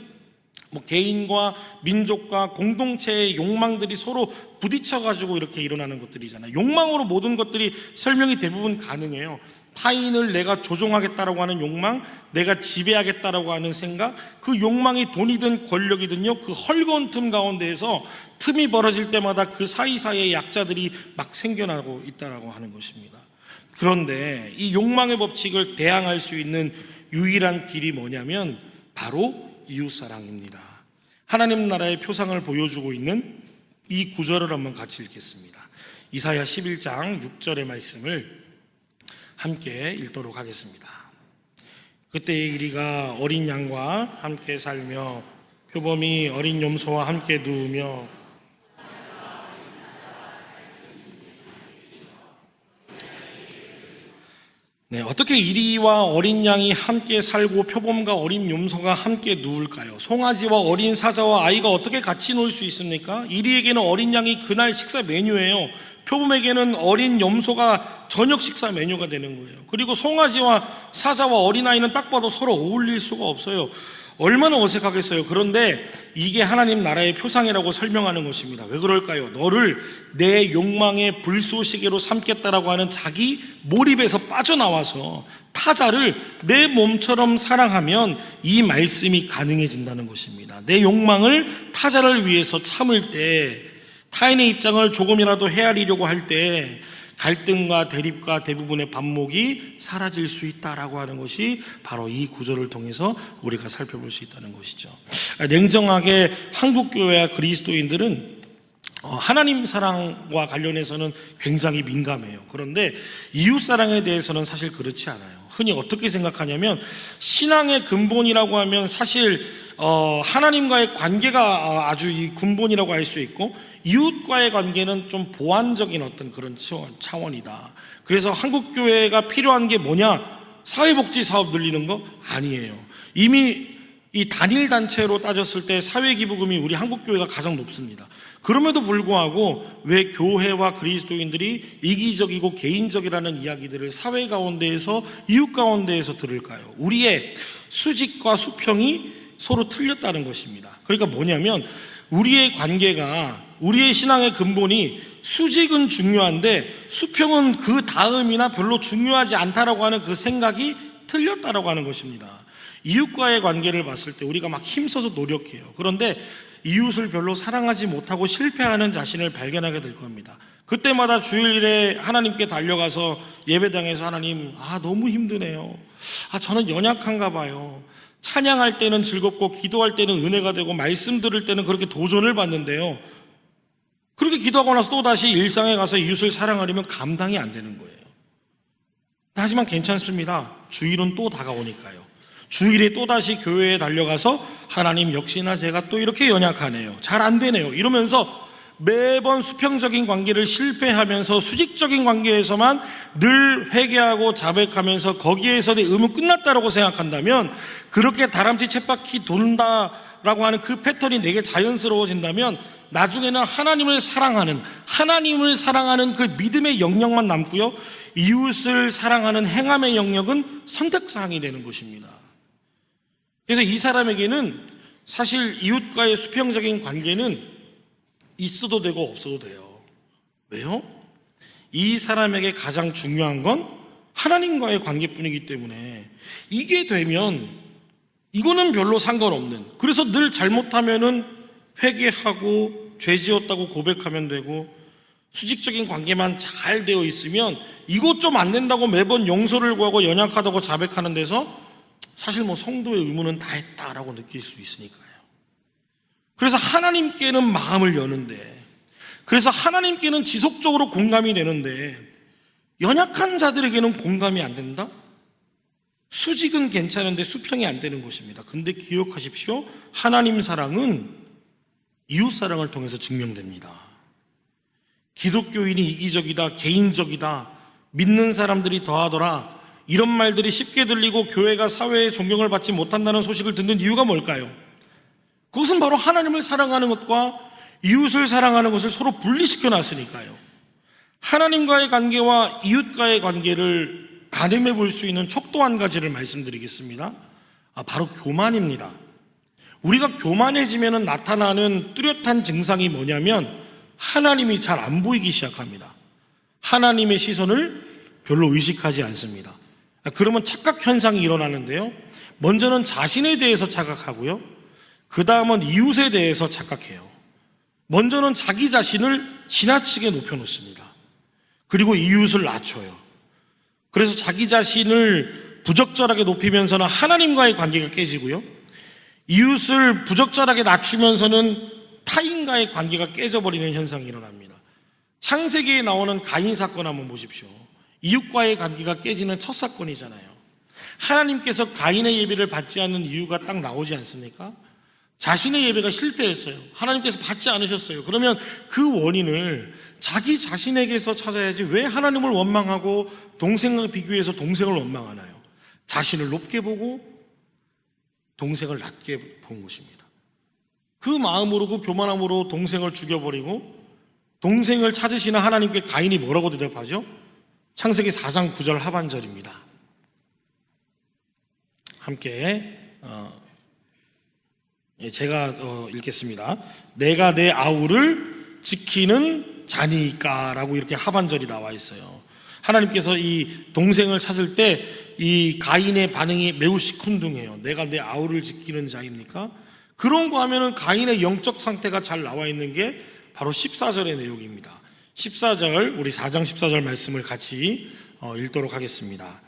개인과 민족과 공동체의 욕망들이 서로 부딪혀가지고 이렇게 일어나는 것들이잖아요. 욕망으로 모든 것들이 설명이 대부분 가능해요. 타인을 내가 조종하겠다라고 하는 욕망, 내가 지배하겠다라고 하는 생각, 그 욕망이 돈이든 권력이든요, 그 헐거운 틈 가운데에서 틈이 벌어질 때마다 그 사이사이에 약자들이 막 생겨나고 있다라고 하는 것입니다. 그런데 이 욕망의 법칙을 대항할 수 있는 유일한 길이 뭐냐면 바로 이웃사랑입니다. 하나님 나라의 표상을 보여주고 있는 이 구절을 한번 같이 읽겠습니다. 이사야 11장 6절의 말씀을 함께 읽도록 하겠습니다. 그때의 이리가 어린 양과 함께 살며 표범이 어린 염소와 함께 누우며 어떻게 이리와 어린 양이 함께 살고 표범과 어린 염소가 함께 누울까요? 송아지와 어린 사자와 아이가 어떻게 같이 놀 수 있습니까? 이리에게는 어린 양이 그날 식사 메뉴예요. 표범에게는 어린 염소가 저녁 식사 메뉴가 되는 거예요. 그리고 송아지와 사자와 어린아이는 딱 봐도 서로 어울릴 수가 없어요. 얼마나 어색하겠어요. 그런데 이게 하나님 나라의 표상이라고 설명하는 것입니다. 왜 그럴까요? 너를 내 욕망의 불쏘시개로 삼겠다라고 하는 자기 몰입에서 빠져나와서 타자를 내 몸처럼 사랑하면 이 말씀이 가능해진다는 것입니다. 내 욕망을 타자를 위해서 참을 때, 타인의 입장을 조금이라도 헤아리려고 할 때 갈등과 대립과 대부분의 반목이 사라질 수 있다라고 하는 것이 바로 이 구절을 통해서 우리가 살펴볼 수 있다는 것이죠. 냉정하게 한국교회와 그리스도인들은 하나님 사랑과 관련해서는 굉장히 민감해요. 그런데 이웃사랑에 대해서는 사실 그렇지 않아요. 흔히 어떻게 생각하냐면 신앙의 근본이라고 하면 사실 하나님과의 관계가 아주 이 근본이라고 할 수 있고 이웃과의 관계는 좀 보완적인 어떤 그런 차원이다. 그래서 한국교회가 필요한 게 뭐냐? 사회복지 사업 늘리는 거? 아니에요. 이미 이 단일 단체로 따졌을 때 사회기부금이 우리 한국교회가 가장 높습니다. 그럼에도 불구하고 왜 교회와 그리스도인들이 이기적이고 개인적이라는 이야기들을 사회 가운데에서 이웃 가운데에서 들을까요? 우리의 수직과 수평이 서로 틀렸다는 것입니다. 그러니까 뭐냐면 우리의 관계가, 우리의 신앙의 근본이 수직은 중요한데 수평은 그 다음이나 별로 중요하지 않다라고 하는 그 생각이 틀렸다라고 하는 것입니다. 이웃과의 관계를 봤을 때 우리가 막 힘써서 노력해요. 그런데 이웃을 별로 사랑하지 못하고 실패하는 자신을 발견하게 될 겁니다. 그때마다 주일에 하나님께 달려가서 예배당에서 하나님, 너무 힘드네요. 저는 연약한가 봐요. 찬양할 때는 즐겁고 기도할 때는 은혜가 되고 말씀 들을 때는 그렇게 도전을 받는데요. 그렇게 기도하고 나서 또다시 일상에 가서 이웃을 사랑하려면 감당이 안 되는 거예요. 하지만 괜찮습니다. 주일은 또 다가오니까요. 주일에 또다시 교회에 달려가서 하나님, 역시나 제가 또 이렇게 연약하네요. 잘 안 되네요. 이러면서 매번 수평적인 관계를 실패하면서 수직적인 관계에서만 늘 회개하고 자백하면서 거기에서 내 의무 끝났다라고 생각한다면, 그렇게 다람쥐 쳇바퀴 돈다라고 하는 그 패턴이 내게 자연스러워진다면 나중에는 하나님을 사랑하는 그 믿음의 영역만 남고요, 이웃을 사랑하는 행함의 영역은 선택사항이 되는 것입니다. 그래서 이 사람에게는 사실 이웃과의 수평적인 관계는 있어도 되고 없어도 돼요. 왜요? 이 사람에게 가장 중요한 건 하나님과의 관계뿐이기 때문에, 이게 되면 이거는 별로 상관없는, 그래서 늘 잘못하면은 회개하고 죄 지었다고 고백하면 되고, 수직적인 관계만 잘 되어 있으면 이것 좀 안 된다고 매번 용서를 구하고 연약하다고 자백하는 데서 사실 성도의 의무는 다 했다라고 느낄 수 있으니까요. 그래서 하나님께는 마음을 여는데, 그래서 하나님께는 지속적으로 공감이 되는데, 연약한 자들에게는 공감이 안 된다? 수직은 괜찮은데 수평이 안 되는 것입니다. 근데 기억하십시오. 하나님 사랑은 이웃 사랑을 통해서 증명됩니다. 기독교인이 이기적이다, 개인적이다, 믿는 사람들이 더하더라, 이런 말들이 쉽게 들리고 교회가 사회의 존경을 받지 못한다는 소식을 듣는 이유가 뭘까요? 그것은 바로 하나님을 사랑하는 것과 이웃을 사랑하는 것을 서로 분리시켜 놨으니까요. 하나님과의 관계와 이웃과의 관계를 가늠해 볼 수 있는 척도 한 가지를 말씀드리겠습니다. 바로 교만입니다. 우리가 교만해지면 나타나는 뚜렷한 증상이 뭐냐면, 하나님이 잘 안 보이기 시작합니다. 하나님의 시선을 별로 의식하지 않습니다. 그러면 착각 현상이 일어나는데요, 먼저는 자신에 대해서 착각하고요, 그 다음은 이웃에 대해서 착각해요. 먼저는 자기 자신을 지나치게 높여놓습니다. 그리고 이웃을 낮춰요. 그래서 자기 자신을 부적절하게 높이면서는 하나님과의 관계가 깨지고요, 이웃을 부적절하게 낮추면서는 타인과의 관계가 깨져버리는 현상이 일어납니다. 창세기에 나오는 가인 사건 한번 보십시오. 이웃과의 관계가 깨지는 첫 사건이잖아요. 하나님께서 가인의 예배를 받지 않는 이유가 딱 나오지 않습니까? 자신의 예배가 실패했어요. 하나님께서 받지 않으셨어요. 그러면 그 원인을 자기 자신에게서 찾아야지, 왜 하나님을 원망하고 동생과 비교해서 동생을 원망하나요? 자신을 높게 보고 동생을 낮게 본 것입니다. 그 마음으로, 그 교만함으로 동생을 죽여버리고, 동생을 찾으시는 하나님께 가인이 뭐라고 대답하죠? 창세기 4장 9절 하반절입니다. 함께 제가 읽겠습니다. 내가 내 아우를 지키는 자니까 라고 이렇게 하반절이 나와 있어요. 하나님께서 이 동생을 찾을 때 이 가인의 반응이 매우 시큰둥해요. 내가 내 아우를 지키는 자입니까? 그런 거 하면은 가인의 영적 상태가 잘 나와 있는 게 바로 14절의 내용입니다. 14절, 우리 4장 14절 말씀을 같이 읽도록 하겠습니다.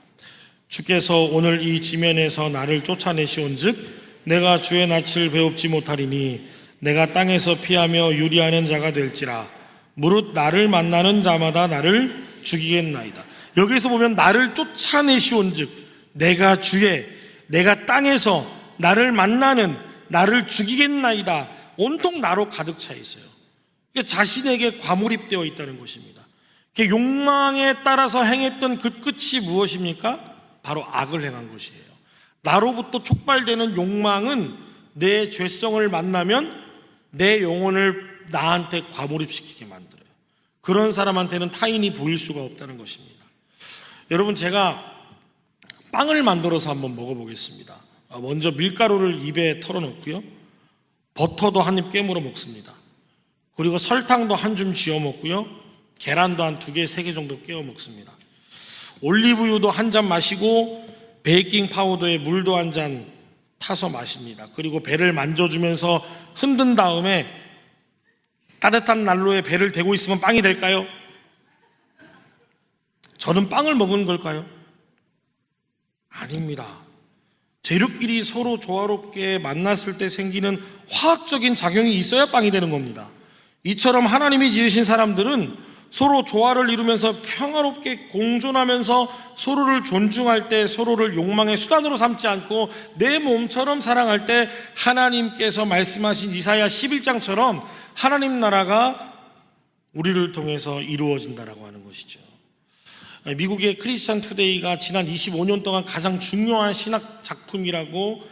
주께서 오늘 이 지면에서 나를 쫓아내시온즉 내가 주의 낯을 배웁지 못하리니 내가 땅에서 피하며 유리하는 자가 될지라. 무릇 나를 만나는 자마다 나를 죽이겠나이다. 여기서 보면 나를 쫓아내시온즉, 내가 땅에서 나를 만나는, 나를 죽이겠나이다, 온통 나로 가득 차 있어요. 자신에게 과몰입되어 있다는 것입니다. 욕망에 따라서 행했던 그 끝이 무엇입니까? 바로 악을 행한 것이에요. 나로부터 촉발되는 욕망은 내 죄성을 만나면 내 영혼을 나한테 과몰입시키게 만들어요. 그런 사람한테는 타인이 보일 수가 없다는 것입니다. 여러분, 제가 빵을 만들어서 한번 먹어보겠습니다. 먼저 밀가루를 입에 털어놓고요, 버터도 한 입 깨물어 먹습니다. 그리고 설탕도 한 줌 쥐어 먹고요, 계란도 한 2개, 3개 정도 깨워 먹습니다. 올리브유도 한 잔 마시고 베이킹 파우더에 물도 한 잔 타서 마십니다. 그리고 배를 만져주면서 흔든 다음에 따뜻한 난로에 배를 대고 있으면 빵이 될까요? 저는 빵을 먹은 걸까요? 아닙니다. 재료끼리 서로 조화롭게 만났을 때 생기는 화학적인 작용이 있어야 빵이 되는 겁니다. 이처럼 하나님이 지으신 사람들은 서로 조화를 이루면서 평화롭게 공존하면서 서로를 존중할 때 서로를 욕망의 수단으로 삼지 않고 내 몸처럼 사랑할 때 하나님께서 말씀하신 이사야 11장처럼 하나님 나라가 우리를 통해서 이루어진다라고 하는 것이죠. 미국의 크리스찬 투데이가 지난 25년 동안 가장 중요한 신학 작품이라고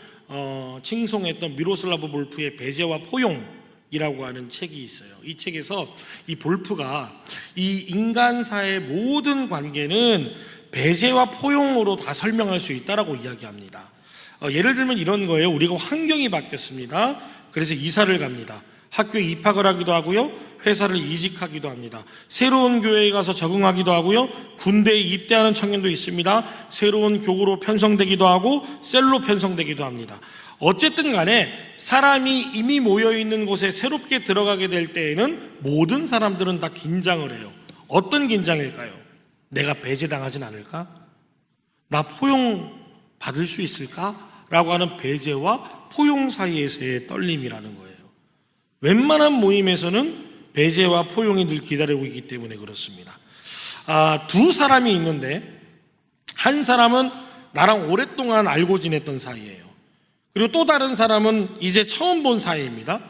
칭송했던 미로슬라브 볼프의 배제와 포용이라고 하는 책이 있어요. 이 책에서 이 볼프가 이 인간사의 모든 관계는 배제와 포용으로 다 설명할 수 있다라고 이야기합니다. 예를 들면 이런 거예요. 우리가 환경이 바뀌었습니다. 그래서 이사를 갑니다. 학교에 입학을 하기도 하고요, 회사를 이직하기도 합니다. 새로운 교회에 가서 적응하기도 하고요, 군대에 입대하는 청년도 있습니다. 새로운 교구로 편성되기도 하고 셀로 편성되기도 합니다. 어쨌든 간에 사람이 이미 모여있는 곳에 새롭게 들어가게 될 때에는 모든 사람들은 다 긴장을 해요. 어떤 긴장일까요? 내가 배제당하진 않을까? 나 포용받을 수 있을까? 라고 하는 배제와 포용 사이에서의 떨림이라는 거예요. 웬만한 모임에서는 배제와 포용이 늘 기다리고 있기 때문에 그렇습니다. 두 사람이 있는데 한 사람은 나랑 오랫동안 알고 지냈던 사이예요. 그리고 또 다른 사람은 이제 처음 본 사이입니다.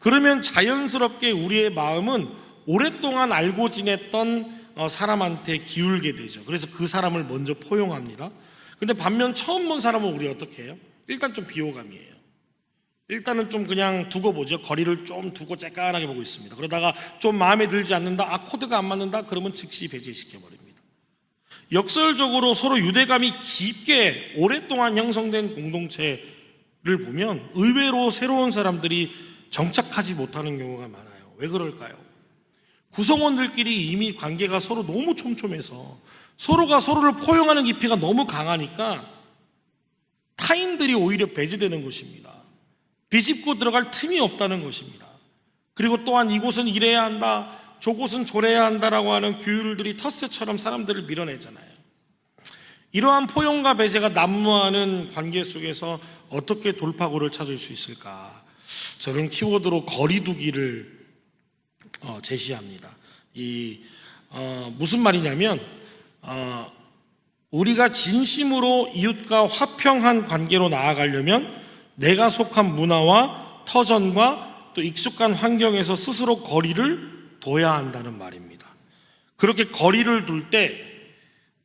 그러면 자연스럽게 우리의 마음은 오랫동안 알고 지냈던 사람한테 기울게 되죠. 그래서 그 사람을 먼저 포용합니다. 근데 반면 처음 본 사람은 우리 어떻게 해요? 일단 좀 비호감이에요. 일단은 좀 그냥 두고 보죠. 거리를 좀 두고 쬐깐하게 보고 있습니다. 그러다가 좀 마음에 들지 않는다, 코드가 안 맞는다, 그러면 즉시 배제시켜버립니다. 역설적으로 서로 유대감이 깊게 오랫동안 형성된 공동체를 보면 의외로 새로운 사람들이 정착하지 못하는 경우가 많아요. 왜 그럴까요? 구성원들끼리 이미 관계가 서로 너무 촘촘해서 서로가 서로를 포용하는 깊이가 너무 강하니까 타인들이 오히려 배제되는 것입니다. 비집고 들어갈 틈이 없다는 것입니다. 그리고 또한 이곳은 이래야 한다, 저곳은 저래야 한다라고 하는 규율들이 텃세처럼 사람들을 밀어내잖아요. 이러한 포용과 배제가 난무하는 관계 속에서 어떻게 돌파구를 찾을 수 있을까? 저는 키워드로 거리두기를 제시합니다. 무슨 말이냐면 우리가 진심으로 이웃과 화평한 관계로 나아가려면 내가 속한 문화와 터전과 또 익숙한 환경에서 스스로 거리를 둬야 한다는 말입니다. 그렇게 거리를 둘 때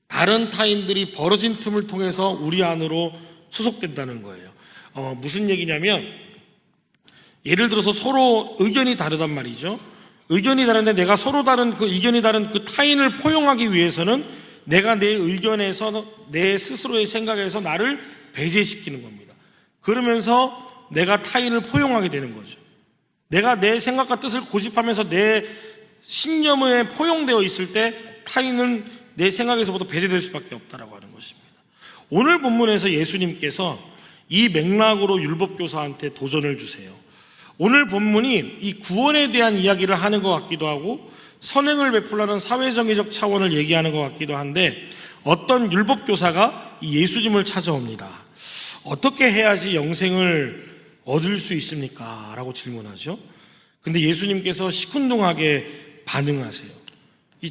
다른 타인들이 벌어진 틈을 통해서 우리 안으로 수속된다는 거예요. 무슨 얘기냐면 예를 들어서 서로 의견이 다르단 말이죠. 의견이 다른데 내가 서로 다른 그 의견이 다른 그 타인을 포용하기 위해서는 내가 내 의견에서 내 스스로의 생각에서 나를 배제시키는 겁니다. 그러면서 내가 타인을 포용하게 되는 거죠. 내가 내 생각과 뜻을 고집하면서 내 신념에 포용되어 있을 때 타인은 내 생각에서부터 배제될 수밖에 없다라고 하는 것입니다. 오늘 본문에서 예수님께서 이 맥락으로 율법교사한테 도전을 주세요. 오늘 본문이 이 구원에 대한 이야기를 하는 것 같기도 하고 선행을 베풀라는 사회정의적 차원을 얘기하는 것 같기도 한데 어떤 율법교사가 이 예수님을 찾아옵니다. 어떻게 해야지 영생을 얻을 수 있습니까? 라고 질문하죠. 근데 예수님께서 시큰둥하게 반응하세요.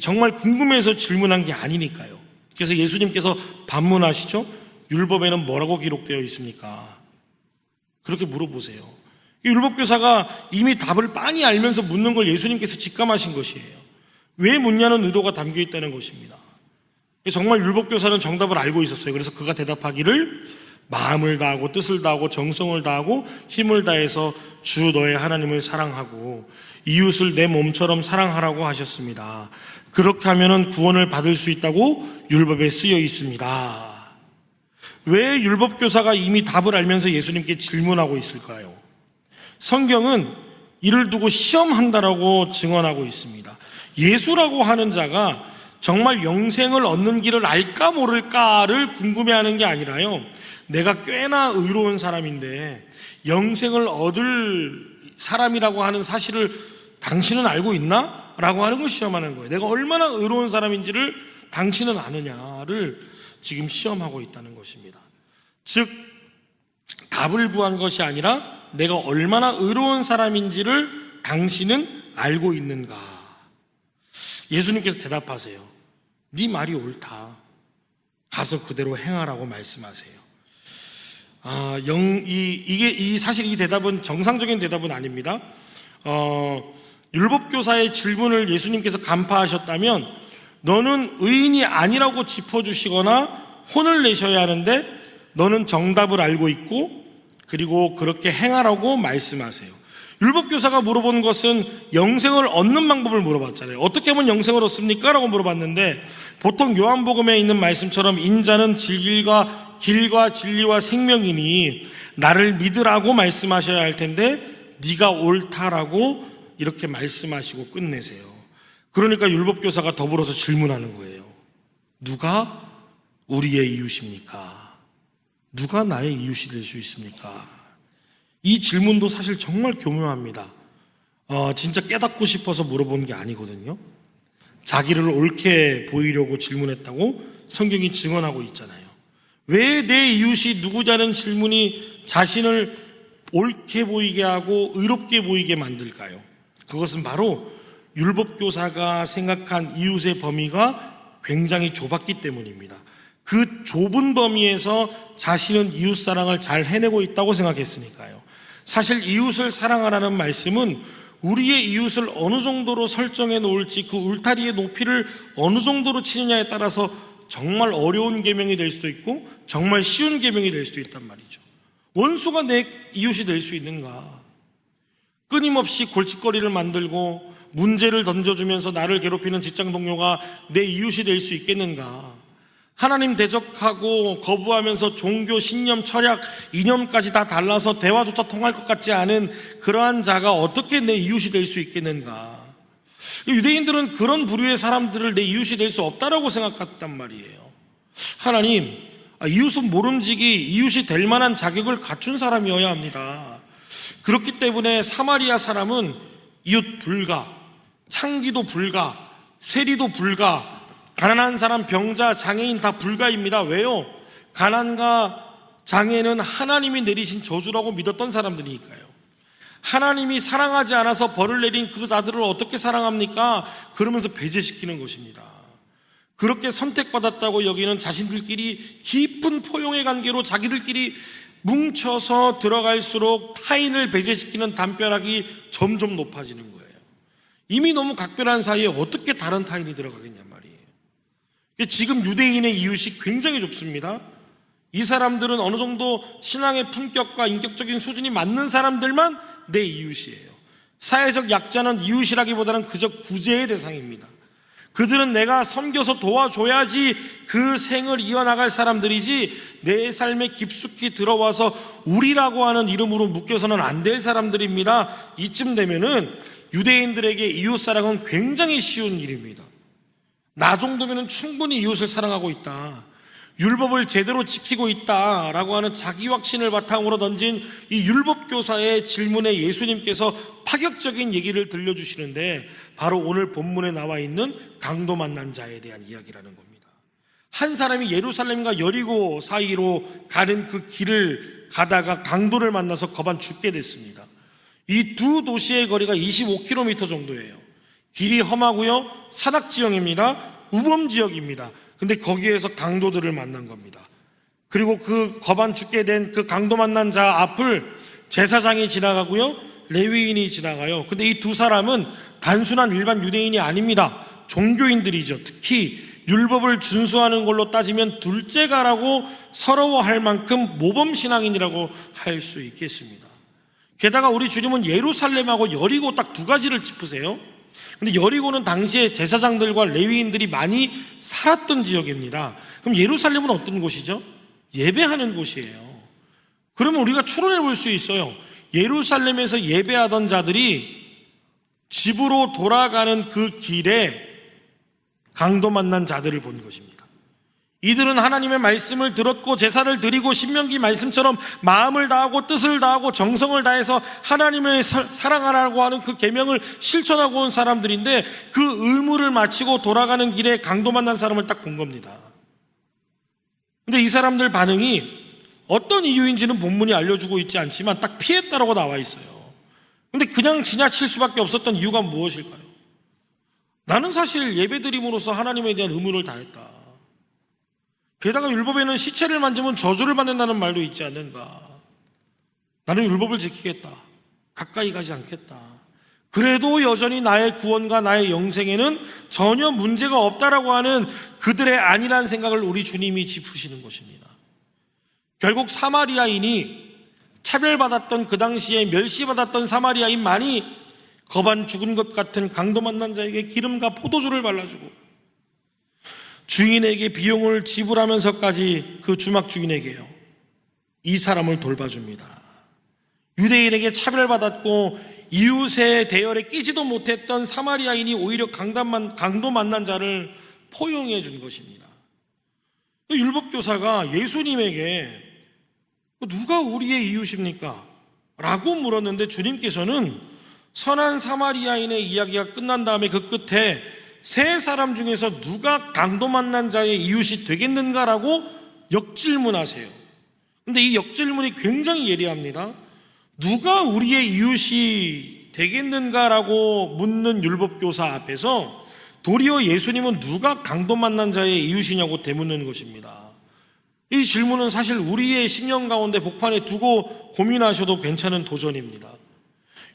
정말 궁금해서 질문한 게 아니니까요. 그래서 예수님께서 반문하시죠. 율법에는 뭐라고 기록되어 있습니까? 그렇게 물어보세요. 이 율법교사가 이미 답을 빤히 알면서 묻는 걸 예수님께서 직감하신 것이에요. 왜 묻냐는 의도가 담겨 있다는 것입니다. 정말 율법교사는 정답을 알고 있었어요. 그래서 그가 대답하기를 마음을 다하고 뜻을 다하고 정성을 다하고 힘을 다해서 주 너의 하나님을 사랑하고 이웃을 내 몸처럼 사랑하라고 하셨습니다. 그렇게 하면은 구원을 받을 수 있다고 율법에 쓰여 있습니다. 왜 율법교사가 이미 답을 알면서 예수님께 질문하고 있을까요? 성경은 이를 두고 시험한다라고 증언하고 있습니다. 예수라고 하는 자가 정말 영생을 얻는 길을 알까 모를까를 궁금해하는 게 아니라요, 내가 꽤나 의로운 사람인데 영생을 얻을 사람이라고 하는 사실을 당신은 알고 있나? 라고 하는 걸 시험하는 거예요. 내가 얼마나 의로운 사람인지를 당신은 아느냐를 지금 시험하고 있다는 것입니다. 즉 답을 구한 것이 아니라 내가 얼마나 의로운 사람인지를 당신은 알고 있는가. 예수님께서 대답하세요. 네 말이 옳다. 가서 그대로 행하라고 말씀하세요. 사실 이 대답은 정상적인 대답은 아닙니다. 율법교사의 질문을 예수님께서 간파하셨다면 너는 의인이 아니라고 짚어주시거나 혼을 내셔야 하는데 너는 정답을 알고 있고 그리고 그렇게 행하라고 말씀하세요. 율법교사가 물어본 것은 영생을 얻는 방법을 물어봤잖아요. 어떻게 하면 영생을 얻습니까? 라고 물어봤는데 보통 요한복음에 있는 말씀처럼 인자는 길과 진리와 생명이니 나를 믿으라고 말씀하셔야 할 텐데 네가 옳다라고 이렇게 말씀하시고 끝내세요. 그러니까 율법교사가 더불어서 질문하는 거예요. 누가 우리의 이웃입니까? 누가 나의 이웃이 될 수 있습니까? 이 질문도 사실 정말 교묘합니다. 진짜 깨닫고 싶어서 물어본 게 아니거든요. 자기를 옳게 보이려고 질문했다고 성경이 증언하고 있잖아요. 왜 내 이웃이 누구냐는 질문이 자신을 옳게 보이게 하고 의롭게 보이게 만들까요? 그것은 바로 율법교사가 생각한 이웃의 범위가 굉장히 좁았기 때문입니다. 그 좁은 범위에서 자신은 이웃사랑을 잘 해내고 있다고 생각했으니까요. 사실 이웃을 사랑하라는 말씀은 우리의 이웃을 어느 정도로 설정해 놓을지 그 울타리의 높이를 어느 정도로 치느냐에 따라서 정말 어려운 계명이 될 수도 있고 정말 쉬운 계명이 될 수도 있단 말이죠. 원수가 내 이웃이 될 수 있는가? 끊임없이 골칫거리를 만들고 문제를 던져주면서 나를 괴롭히는 직장 동료가 내 이웃이 될 수 있겠는가? 하나님 대적하고 거부하면서 종교, 신념, 철학, 이념까지 다 달라서 대화조차 통할 것 같지 않은 그러한 자가 어떻게 내 이웃이 될 수 있겠는가? 유대인들은 그런 부류의 사람들을 내 이웃이 될 수 없다라고 생각했단 말이에요. 하나님, 이웃은 모름지기 이웃이 될 만한 자격을 갖춘 사람이어야 합니다. 그렇기 때문에 사마리아 사람은 이웃 불가, 창기도 불가, 세리도 불가, 가난한 사람, 병자, 장애인 다 불가입니다. 왜요? 가난과 장애는 하나님이 내리신 저주라고 믿었던 사람들이니까요. 하나님이 사랑하지 않아서 벌을 내린 그 자들을 어떻게 사랑합니까? 그러면서 배제시키는 것입니다. 그렇게 선택받았다고 여기는 자신들끼리 깊은 포용의 관계로 자기들끼리 뭉쳐서 들어갈수록 타인을 배제시키는 담벼락이 점점 높아지는 거예요. 이미 너무 각별한 사이에 어떻게 다른 타인이 들어가겠냐 말이에요. 지금 유대인의 이웃이 굉장히 좁습니다. 이 사람들은 어느 정도 신앙의 품격과 인격적인 수준이 맞는 사람들만 내 이웃이에요. 사회적 약자는 이웃이라기보다는 그저 구제의 대상입니다. 그들은 내가 섬겨서 도와줘야지 그 생을 이어나갈 사람들이지 내 삶에 깊숙이 들어와서 우리라고 하는 이름으로 묶여서는 안 될 사람들입니다. 이쯤 되면은 유대인들에게 이웃사랑은 굉장히 쉬운 일입니다. 나 정도면 충분히 이웃을 사랑하고 있다, 율법을 제대로 지키고 있다라고 하는 자기 확신을 바탕으로 던진 이 율법교사의 질문에 예수님께서 파격적인 얘기를 들려주시는데 바로 오늘 본문에 나와 있는 강도 만난 자에 대한 이야기라는 겁니다. 한 사람이 예루살렘과 여리고 사이로 가는 그 길을 가다가 강도를 만나서 거반 죽게 됐습니다. 이 두 도시의 거리가 25km 정도예요. 길이 험하고요, 산악지형입니다. 우범지역입니다. 근데 거기에서 강도들을 만난 겁니다. 그리고 그 거반 죽게 된 그 강도 만난 자 앞을 제사장이 지나가고요, 레위인이 지나가요. 근데 이 두 사람은 단순한 일반 유대인이 아닙니다. 종교인들이죠. 특히 율법을 준수하는 걸로 따지면 둘째가라고 서러워할 만큼 모범신앙인이라고 할 수 있겠습니다. 게다가 우리 주님은 예루살렘하고 여리고 딱 두 가지를 짚으세요. 근데 여리고는 당시에 제사장들과 레위인들이 많이 살았던 지역입니다. 그럼 예루살렘은 어떤 곳이죠? 예배하는 곳이에요. 그러면 우리가 추론해 볼 수 있어요. 예루살렘에서 예배하던 자들이 집으로 돌아가는 그 길에 강도 만난 자들을 본 것입니다. 이들은 하나님의 말씀을 들었고 제사를 드리고 신명기 말씀처럼 마음을 다하고 뜻을 다하고 정성을 다해서 하나님을 사랑하라고 하는 그 계명을 실천하고 온 사람들인데, 그 의무를 마치고 돌아가는 길에 강도 만난 사람을 딱 본 겁니다. 근데 이 사람들 반응이 어떤 이유인지는 본문이 알려주고 있지 않지만 딱 피했다라고 나와 있어요. 근데 그냥 지나칠 수밖에 없었던 이유가 무엇일까요? 나는 사실 예배드림으로써 하나님에 대한 의무를 다했다. 게다가 율법에는 시체를 만지면 저주를 받는다는 말도 있지 않는가. 나는 율법을 지키겠다. 가까이 가지 않겠다. 그래도 여전히 나의 구원과 나의 영생에는 전혀 문제가 없다라고 하는 그들의 안일한 생각을 우리 주님이 짚으시는 것입니다. 결국 사마리아인이 차별받았던, 그 당시에 멸시받았던 사마리아인만이 거반 죽은 것 같은 강도 만난 자에게 기름과 포도주를 발라주고 주인에게 비용을 지불하면서까지 그 주막 주인에게요, 이 사람을 돌봐줍니다. 유대인에게 차별받았고 이웃의 대열에 끼지도 못했던 사마리아인이 오히려 강도 만난 자를 포용해 준 것입니다. 율법교사가 예수님에게 누가 우리의 이웃입니까? 라고 물었는데 주님께서는 선한 사마리아인의 이야기가 끝난 다음에 그 끝에 세 사람 중에서 누가 강도 만난 자의 이웃이 되겠는가라고 역질문하세요. 근데 이 역질문이 굉장히 예리합니다. 누가 우리의 이웃이 되겠는가라고 묻는 율법교사 앞에서 도리어 예수님은 누가 강도 만난 자의 이웃이냐고 되묻는 것입니다. 이 질문은 사실 우리의 심령 가운데 복판에 두고 고민하셔도 괜찮은 도전입니다.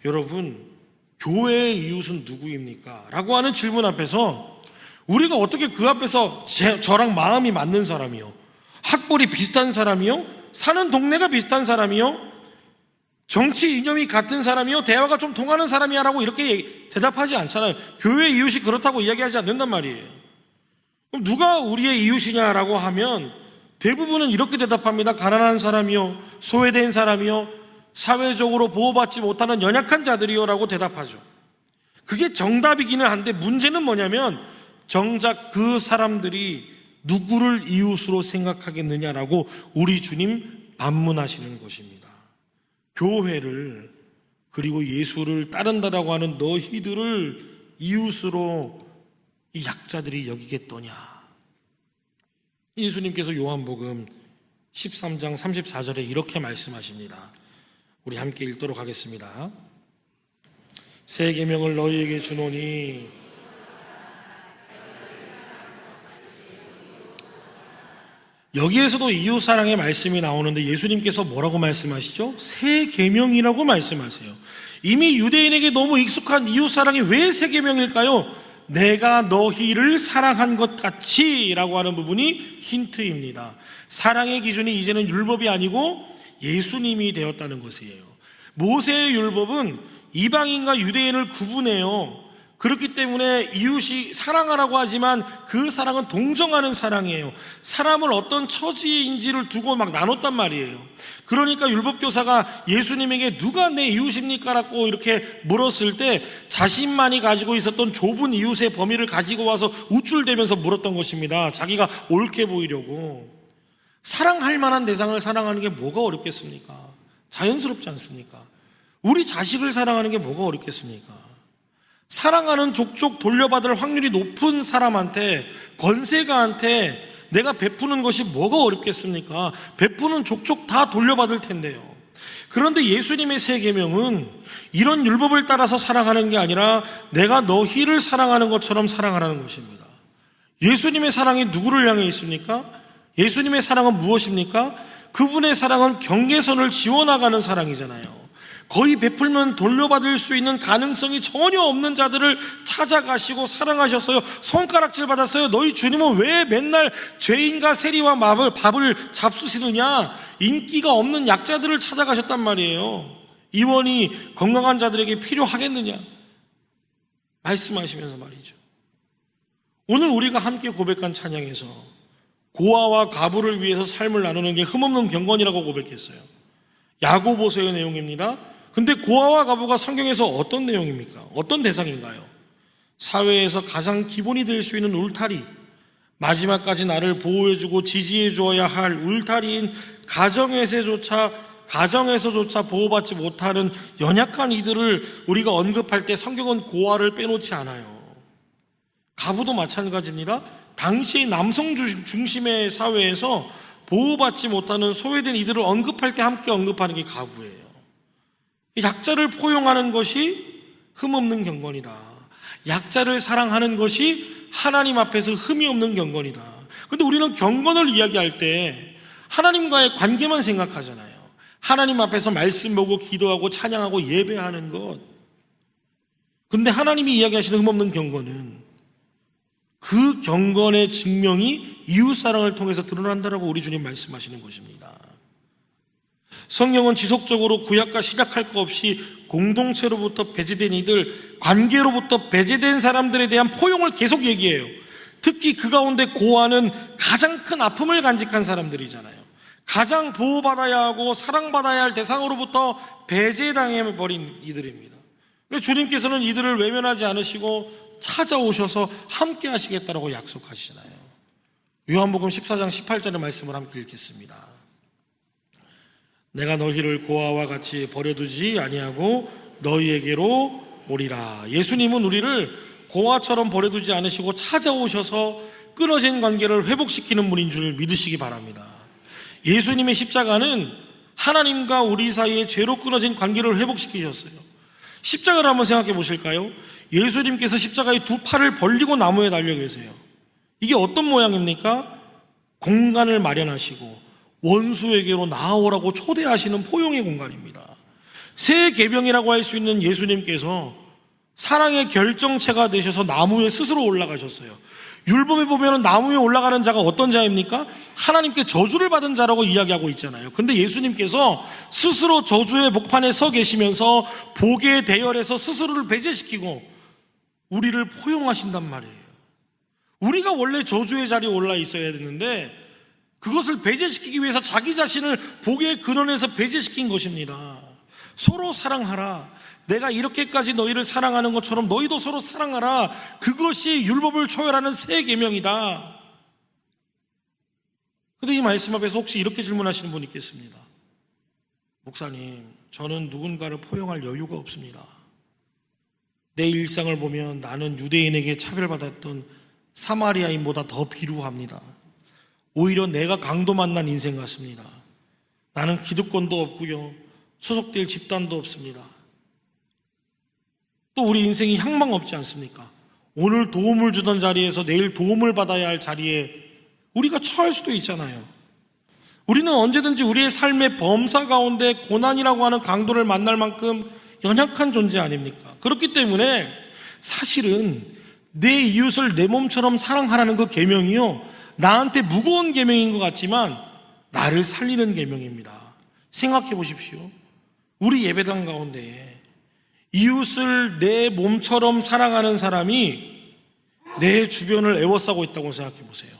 여러분, 교회의 이웃은 누구입니까? 라고 하는 질문 앞에서 우리가 어떻게 그 앞에서 저랑 마음이 맞는 사람이요, 학벌이 비슷한 사람이요, 사는 동네가 비슷한 사람이요, 정치 이념이 같은 사람이요, 대화가 좀 통하는 사람이야 라고 이렇게 대답하지 않잖아요. 교회의 이웃이 그렇다고 이야기하지 않는단 말이에요. 그럼 누가 우리의 이웃이냐라고 하면 대부분은 이렇게 대답합니다. 가난한 사람이요, 소외된 사람이요, 사회적으로 보호받지 못하는 연약한 자들이요 라고 대답하죠. 그게 정답이기는 한데 문제는 뭐냐면 정작 그 사람들이 누구를 이웃으로 생각하겠느냐라고 우리 주님 반문하시는 것입니다. 교회를, 그리고 예수를 따른다라고 하는 너희들을 이웃으로 이 약자들이 여기겠더냐. 예수님께서 요한복음 13장 34절에 이렇게 말씀하십니다. 우리 함께 읽도록 하겠습니다. 새 계명을 너희에게 주노니 여기에서도 이웃사랑의 말씀이 나오는데 예수님께서 뭐라고 말씀하시죠? 새 계명이라고 말씀하세요. 이미 유대인에게 너무 익숙한 이웃사랑이 왜 새 계명일까요? 내가 너희를 사랑한 것 같이 라고 하는 부분이 힌트입니다. 사랑의 기준이 이제는 율법이 아니고 예수님이 되었다는 것이에요. 모세의 율법은 이방인과 유대인을 구분해요. 그렇기 때문에 이웃이 사랑하라고 하지만 그 사랑은 동정하는 사랑이에요. 사람을 어떤 처지인지를 두고 막 나눴단 말이에요. 그러니까 율법교사가 예수님에게 누가 내 이웃입니까? 라고 이렇게 물었을 때 자신만이 가지고 있었던 좁은 이웃의 범위를 가지고 와서 우쭐대면서 물었던 것입니다. 자기가 옳게 보이려고. 사랑할 만한 대상을 사랑하는 게 뭐가 어렵겠습니까? 자연스럽지 않습니까? 우리 자식을 사랑하는 게 뭐가 어렵겠습니까? 사랑하는 족족 돌려받을 확률이 높은 사람한테, 권세가한테 내가 베푸는 것이 뭐가 어렵겠습니까? 베푸는 족족 다 돌려받을 텐데요. 그런데 예수님의 새 계명은 이런 율법을 따라서 사랑하는 게 아니라 내가 너희를 사랑하는 것처럼 사랑하라는 것입니다. 예수님의 사랑이 누구를 향해 있습니까? 예수님의 사랑은 무엇입니까? 그분의 사랑은 경계선을 지워나가는 사랑이잖아요. 거의 베풀면 돌려받을 수 있는 가능성이 전혀 없는 자들을 찾아가시고 사랑하셨어요. 손가락질 받았어요. 너희 주님은 왜 맨날 죄인과 세리와 밥을 잡수시느냐? 인기가 없는 약자들을 찾아가셨단 말이에요. 이원이 건강한 자들에게 필요하겠느냐? 말씀하시면서 말이죠. 오늘 우리가 함께 고백한 찬양에서 고아와 과부를 위해서 삶을 나누는 게 흠없는 경건이라고 고백했어요. 야고보서의 내용입니다. 근데 고아와 과부가 성경에서 어떤 내용입니까? 어떤 대상인가요? 사회에서 가장 기본이 될 수 있는 울타리, 마지막까지 나를 보호해주고 지지해 주어야 할 울타리인 가정에서조차 보호받지 못하는 연약한 이들을 우리가 언급할 때 성경은 고아를 빼놓지 않아요. 가부도 마찬가지입니다. 당시의 남성 중심의 사회에서 보호받지 못하는 소외된 이들을 언급할 때 함께 언급하는 게 가부예요. 약자를 포용하는 것이 흠없는 경건이다. 약자를 사랑하는 것이 하나님 앞에서 흠이 없는 경건이다. 근데 우리는 경건을 이야기할 때 하나님과의 관계만 생각하잖아요. 하나님 앞에서 말씀 보고 기도하고 찬양하고 예배하는 것. 근데 하나님이 이야기하시는 흠없는 경건은 그 경건의 증명이 이웃사랑을 통해서 드러난다라고 우리 주님 말씀하시는 것입니다. 성경은 지속적으로 구약과 신약할 것 없이 공동체로부터 배제된 이들, 관계로부터 배제된 사람들에 대한 포용을 계속 얘기해요. 특히 그 가운데 고아는 가장 큰 아픔을 간직한 사람들이잖아요. 가장 보호받아야 하고 사랑받아야 할 대상으로부터 배제당해버린 이들입니다. 주님께서는 이들을 외면하지 않으시고 찾아오셔서 함께 하시겠다라고 약속하시잖아요. 요한복음 14장 18절의 말씀을 함께 읽겠습니다. 내가 너희를 고아와 같이 버려두지 아니하고 너희에게로 오리라. 예수님은 우리를 고아처럼 버려두지 않으시고 찾아오셔서 끊어진 관계를 회복시키는 분인 줄 믿으시기 바랍니다. 예수님의 십자가는 하나님과 우리 사이의 죄로 끊어진 관계를 회복시키셨어요. 십자가를 한번 생각해 보실까요? 예수님께서 십자가의 두 팔을 벌리고 나무에 달려 계세요. 이게 어떤 모양입니까? 공간을 마련하시고 원수에게로 나아오라고 초대하시는 포용의 공간입니다. 새 계명이라고 할 수 있는 예수님께서 사랑의 결정체가 되셔서 나무에 스스로 올라가셨어요. 율법에 보면 나무에 올라가는 자가 어떤 자입니까? 하나님께 저주를 받은 자라고 이야기하고 있잖아요. 근데 예수님께서 스스로 저주의 목판에 서 계시면서 복의 대열에서 스스로를 배제시키고 우리를 포용하신단 말이에요. 우리가 원래 저주의 자리에 올라 있어야 되는데 그것을 배제시키기 위해서 자기 자신을 복의 근원에서 배제시킨 것입니다. 서로 사랑하라. 내가 이렇게까지 너희를 사랑하는 것처럼 너희도 서로 사랑하라. 그것이 율법을 초월하는 새 계명이다. 그런데 이 말씀 앞에서 혹시 이렇게 질문하시는 분이 있겠습니다. 목사님, 저는 누군가를 포용할 여유가 없습니다. 내 일상을 보면 나는 유대인에게 차별받았던 사마리아인보다 더 비루합니다. 오히려 내가 강도 만난 인생 같습니다. 나는 기득권도 없고요, 소속될 집단도 없습니다. 또 우리 인생이 향방 없지 않습니까? 오늘 도움을 주던 자리에서 내일 도움을 받아야 할 자리에 우리가 처할 수도 있잖아요. 우리는 언제든지 우리의 삶의 범사 가운데 고난이라고 하는 강도를 만날 만큼 연약한 존재 아닙니까? 그렇기 때문에 사실은 내 이웃을 내 몸처럼 사랑하라는 그 계명이요, 나한테 무거운 계명인 것 같지만 나를 살리는 계명입니다. 생각해 보십시오. 우리 예배당 가운데 이웃을 내 몸처럼 사랑하는 사람이 내 주변을 애워싸고 있다고 생각해 보세요.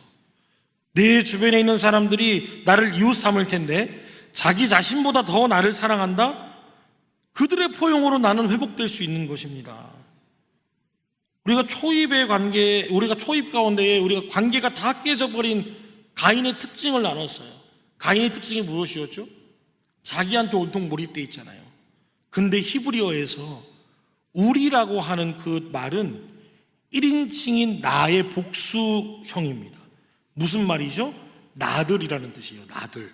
내 주변에 있는 사람들이 나를 이웃 삼을 텐데 자기 자신보다 더 나를 사랑한다? 그들의 포용으로 나는 회복될 수 있는 것입니다. 우리가 초입 가운데에 우리가 관계가 다 깨져버린 가인의 특징을 나눴어요. 가인의 특징이 무엇이었죠? 자기한테 온통 몰입되어 있잖아요. 근데 히브리어에서 우리라고 하는 그 말은 1인칭인 나의 복수형입니다. 무슨 말이죠? 나들이라는 뜻이에요. 나들.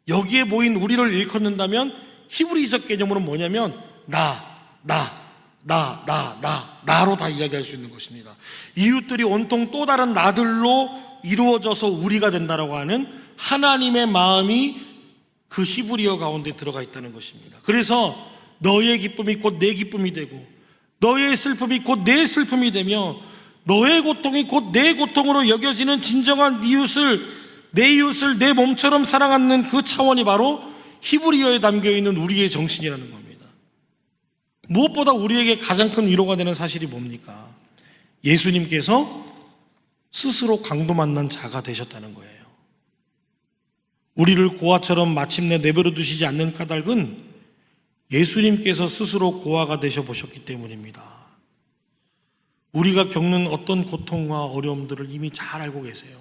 여기에 모인 우리를 일컫는다면 히브리적 개념으로는 뭐냐면 나로 다 이야기할 수 있는 것입니다. 이웃들이 온통 또 다른 나들로 이루어져서 우리가 된다라고 하는 하나님의 마음이 그 히브리어 가운데 들어가 있다는 것입니다. 그래서 너의 기쁨이 곧 내 기쁨이 되고 너의 슬픔이 곧 내 슬픔이 되며 너의 고통이 곧 내 고통으로 여겨지는 진정한 내 이웃을 내 몸처럼 사랑하는 그 차원이 바로 히브리어에 담겨있는 우리의 정신이라는 겁니다. 무엇보다 우리에게 가장 큰 위로가 되는 사실이 뭡니까? 예수님께서 스스로 강도 만난 자가 되셨다는 거예요. 우리를 고아처럼 마침내 내버려 두시지 않는 까닭은 예수님께서 스스로 고아가 되셔 보셨기 때문입니다. 우리가 겪는 어떤 고통과 어려움들을 이미 잘 알고 계세요.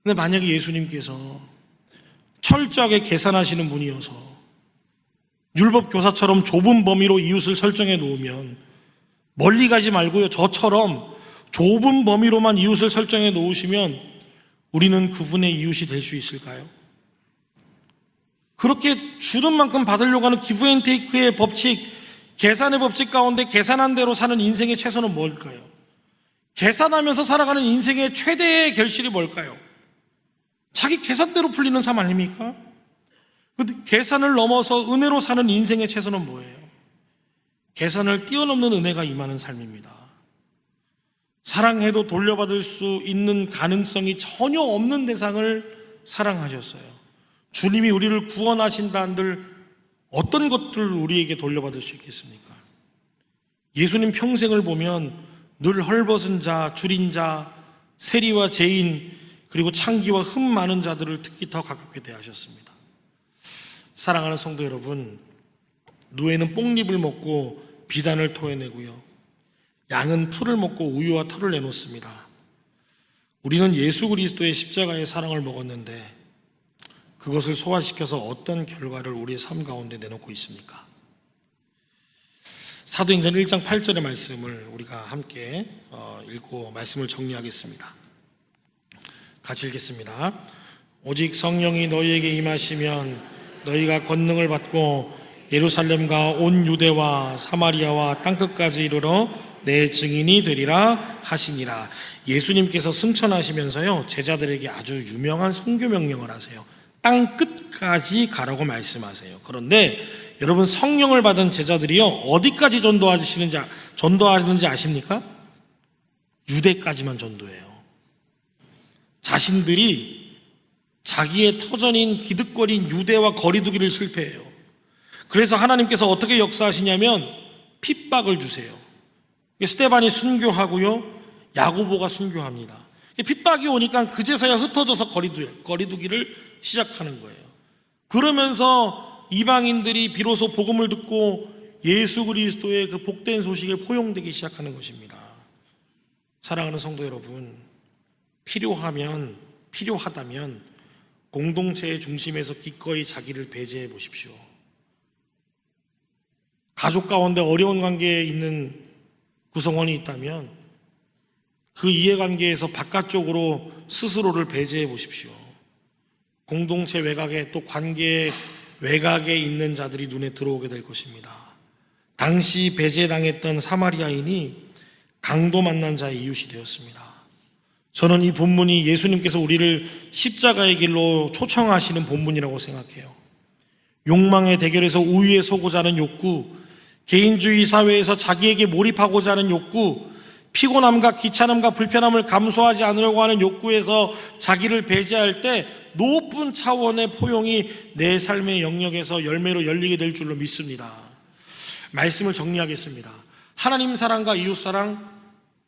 근데 만약에 예수님께서 철저하게 계산하시는 분이어서 율법 교사처럼 좁은 범위로 이웃을 설정해 놓으면 멀리 가지 말고요, 저처럼 좁은 범위로만 이웃을 설정해 놓으시면 우리는 그분의 이웃이 될 수 있을까요? 그렇게 주는 만큼 받으려고 하는 기브앤테이크의 법칙, 계산의 법칙 가운데 계산한 대로 사는 인생의 최선은 뭘까요? 계산하면서 살아가는 인생의 최대의 결실이 뭘까요? 자기 계산대로 풀리는 삶 아닙니까? 근데 계산을 넘어서 은혜로 사는 인생의 최선은 뭐예요? 계산을 뛰어넘는 은혜가 임하는 삶입니다. 사랑해도 돌려받을 수 있는 가능성이 전혀 없는 대상을 사랑하셨어요. 주님이 우리를 구원하신다 한들 어떤 것들을 우리에게 돌려받을 수 있겠습니까? 예수님 평생을 보면 늘 헐벗은 자, 줄인 자, 세리와 죄인, 그리고 창기와 흠 많은 자들을 특히 더 가깝게 대하셨습니다. 사랑하는 성도 여러분, 누에는 뽕잎을 먹고 비단을 토해내고요, 양은 풀을 먹고 우유와 털을 내놓습니다. 우리는 예수 그리스도의 십자가의 사랑을 먹었는데 그것을 소화시켜서 어떤 결과를 우리의 삶 가운데 내놓고 있습니까? 사도행전 1장 8절의 말씀을 우리가 함께 읽고 말씀을 정리하겠습니다. 같이 읽겠습니다. 오직 성령이 너희에게 임하시면 너희가 권능을 받고 예루살렘과 온 유대와 사마리아와 땅끝까지 이르러 내 증인이 되리라 하시니라. 예수님께서 승천하시면서요, 제자들에게 아주 유명한 선교 명령을 하세요. 땅 끝까지 가라고 말씀하세요. 그런데 여러분, 성령을 받은 제자들이요, 어디까지 전도하는지 아십니까? 유대까지만 전도해요. 자신들이 자기의 터전인 기득거린 유대와 거리두기를 실패해요. 그래서 하나님께서 어떻게 역사하시냐면 핍박을 주세요. 스데반이 순교하고요, 야고보가 순교합니다. 핍박이 오니까 그제서야 흩어져서 거리두기를 시작하는 거예요. 그러면서 이방인들이 비로소 복음을 듣고 예수 그리스도의 그 복된 소식에 포용되기 시작하는 것입니다. 사랑하는 성도 여러분, 필요하다면 공동체의 중심에서 기꺼이 자기를 배제해 보십시오. 가족 가운데 어려운 관계에 있는 구성원이 있다면 그 이해관계에서 바깥쪽으로 스스로를 배제해 보십시오. 공동체 외곽에, 또 관계 외곽에 있는 자들이 눈에 들어오게 될 것입니다. 당시 배제당했던 사마리아인이 강도 만난 자의 이웃이 되었습니다. 저는 이 본문이 예수님께서 우리를 십자가의 길로 초청하시는 본문이라고 생각해요. 욕망의 대결에서 우위에 서고자 하는 욕구, 개인주의 사회에서 자기에게 몰입하고자 하는 욕구, 피곤함과 귀찮음과 불편함을 감수하지 않으려고 하는 욕구에서 자기를 배제할 때 높은 차원의 포용이 내 삶의 영역에서 열매로 열리게 될 줄로 믿습니다. 말씀을 정리하겠습니다. 하나님 사랑과 이웃 사랑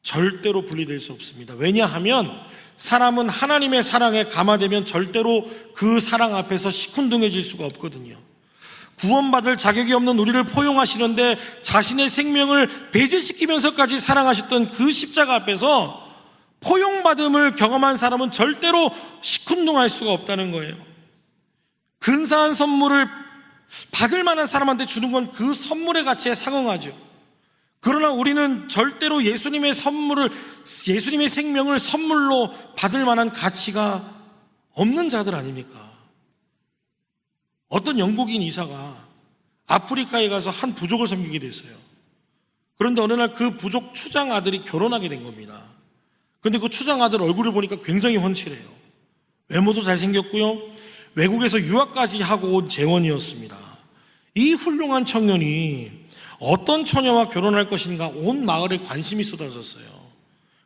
절대로 분리될 수 없습니다. 왜냐하면 사람은 하나님의 사랑에 감화되면 절대로 그 사랑 앞에서 시큰둥해질 수가 없거든요. 구원받을 자격이 없는 우리를 포용하시는데 자신의 생명을 배제시키면서까지 사랑하셨던 그 십자가 앞에서 포용받음을 경험한 사람은 절대로 시큰둥할 수가 없다는 거예요. 근사한 선물을 받을 만한 사람한테 주는 건 그 선물의 가치에 상응하죠. 그러나 우리는 절대로 예수님의 생명을 선물로 받을 만한 가치가 없는 자들 아닙니까? 어떤 영국인 이사가 아프리카에 가서 한 부족을 섬기게 됐어요. 그런데 어느 날 그 부족 추장 아들이 결혼하게 된 겁니다. 그런데 그 추장 아들 얼굴을 보니까 굉장히 훤칠해요. 외모도 잘생겼고요, 외국에서 유학까지 하고 온 재원이었습니다. 이 훌륭한 청년이 어떤 처녀와 결혼할 것인가 온 마을에 관심이 쏟아졌어요.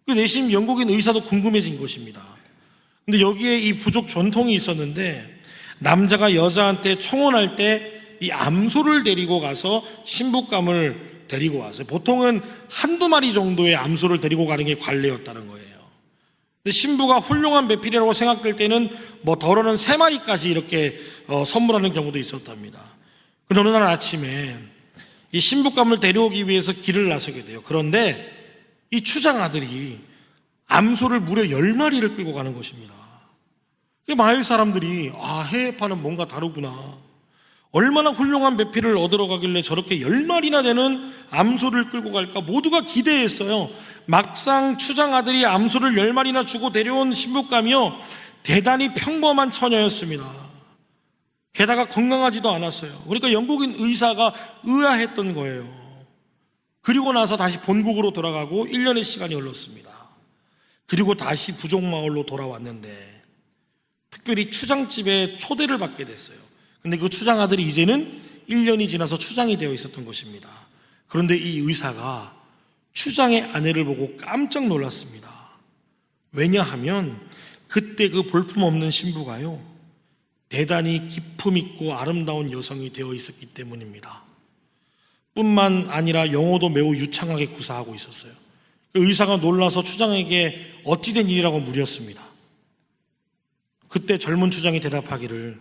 그 내심 영국인 의사도 궁금해진 것입니다. 근데 여기에 이 부족 전통이 있었는데, 남자가 여자한테 청혼할 때 이 암소를 데리고 가서 신부감을 데리고 왔어요. 보통은 한두 마리 정도의 암소를 데리고 가는 게 관례였다는 거예요. 근데 신부가 훌륭한 배필이라고 생각될 때는 덜어는 3마리까지 이렇게 선물하는 경우도 있었답니다. 그런데 어느 날 아침에 이 신부감을 데려오기 위해서 길을 나서게 돼요. 그런데 이 추장 아들이 암소를 무려 10마리를 끌고 가는 것입니다. 마을 사람들이 해외파는 뭔가 다르구나, 얼마나 훌륭한 배필을 얻으러 가길래 저렇게 10마리나 되는 암소를 끌고 갈까 모두가 기대했어요. 막상 추장 아들이 암소를 10마리나 주고 데려온 신부감이요, 대단히 평범한 처녀였습니다. 게다가 건강하지도 않았어요. 그러니까 영국인 의사가 의아했던 거예요. 그리고 나서 다시 본국으로 돌아가고 1년의 시간이 흘렀습니다. 그리고 다시 부족마을로 돌아왔는데 특별히 추장집에 초대를 받게 됐어요. 근데 그 추장 아들이 이제는 1년이 지나서 추장이 되어 있었던 것입니다. 그런데 이 의사가 추장의 아내를 보고 깜짝 놀랐습니다. 왜냐하면 그때 그 볼품없는 신부가요, 대단히 기품 있고 아름다운 여성이 되어 있었기 때문입니다. 뿐만 아니라 영어도 매우 유창하게 구사하고 있었어요. 의사가 놀라서 추장에게 어찌된 일이라고 물었습니다. 그때 젊은 추장이 대답하기를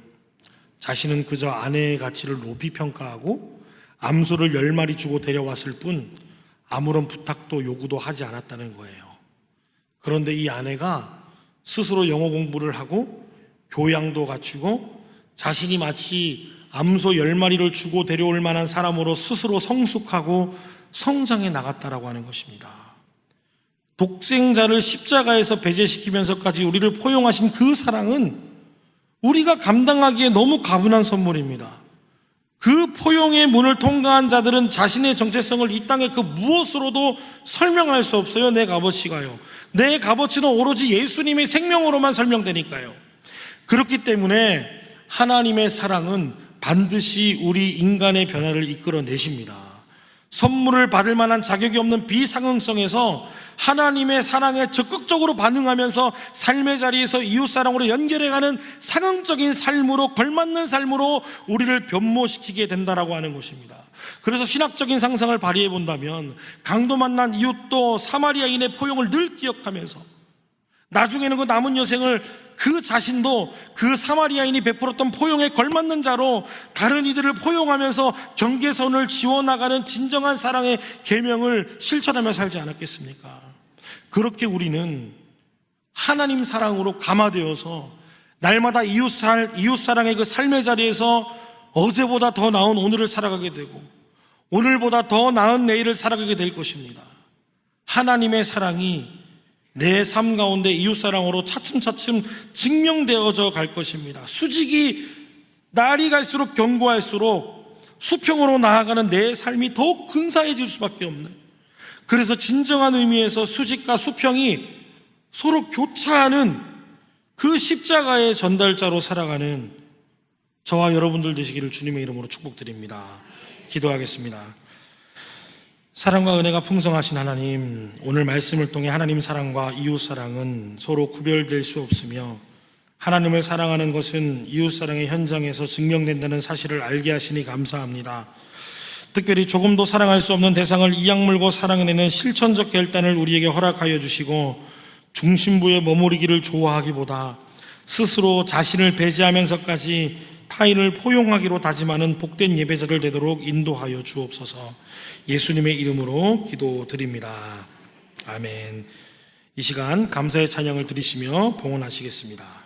자신은 그저 아내의 가치를 높이 평가하고 암소를 10마리 주고 데려왔을 뿐 아무런 부탁도 요구도 하지 않았다는 거예요. 그런데 이 아내가 스스로 영어 공부를 하고 교양도 갖추고 자신이 마치 암소 10마리를 주고 데려올 만한 사람으로 스스로 성숙하고 성장해 나갔다라고 하는 것입니다. 독생자를 십자가에서 배제시키면서까지 우리를 포용하신 그 사랑은 우리가 감당하기에 너무 가분한 선물입니다. 그 포용의 문을 통과한 자들은 자신의 정체성을 이 땅에 그 무엇으로도 설명할 수 없어요. 내 값어치가요. 내 값어치는 오로지 예수님의 생명으로만 설명되니까요. 그렇기 때문에 하나님의 사랑은 반드시 우리 인간의 변화를 이끌어내십니다. 선물을 받을 만한 자격이 없는 비상응성에서 하나님의 사랑에 적극적으로 반응하면서 삶의 자리에서 이웃사랑으로 연결해가는 상응적인 삶으로, 걸맞는 삶으로 우리를 변모시키게 된다라고 하는 것입니다. 그래서 신학적인 상상을 발휘해 본다면 강도 만난 이웃도 사마리아인의 포용을 늘 기억하면서 나중에는 그 남은 여생을 그 자신도 그 사마리아인이 베풀었던 포용에 걸맞는 자로 다른 이들을 포용하면서 경계선을 지워나가는 진정한 사랑의 계명을 실천하며 살지 않았겠습니까? 그렇게 우리는 하나님 사랑으로 감화되어서 날마다 이웃사랑의 그 삶의 자리에서 어제보다 더 나은 오늘을 살아가게 되고 오늘보다 더 나은 내일을 살아가게 될 것입니다. 하나님의 사랑이 내 삶 가운데 이웃사랑으로 차츰차츰 증명되어져 갈 것입니다. 수직이 날이 갈수록 견고할수록 수평으로 나아가는 내 삶이 더욱 근사해질 수밖에 없는, 그래서 진정한 의미에서 수직과 수평이 서로 교차하는 그 십자가의 전달자로 살아가는 저와 여러분들 되시기를 주님의 이름으로 축복드립니다. 기도하겠습니다. 사랑과 은혜가 풍성하신 하나님, 오늘 말씀을 통해 하나님 사랑과 이웃 사랑은 서로 구별될 수 없으며 하나님을 사랑하는 것은 이웃 사랑의 현장에서 증명된다는 사실을 알게 하시니 감사합니다. 특별히 조금도 사랑할 수 없는 대상을 이악물고 사랑해내는 실천적 결단을 우리에게 허락하여 주시고 중심부에 머무르기를 좋아하기보다 스스로 자신을 배제하면서까지 타인을 포용하기로 다짐하는 복된 예배자들 되도록 인도하여 주옵소서. 예수님의 이름으로 기도드립니다. 아멘. 이 시간 감사의 찬양을 드리시며 봉헌하시겠습니다.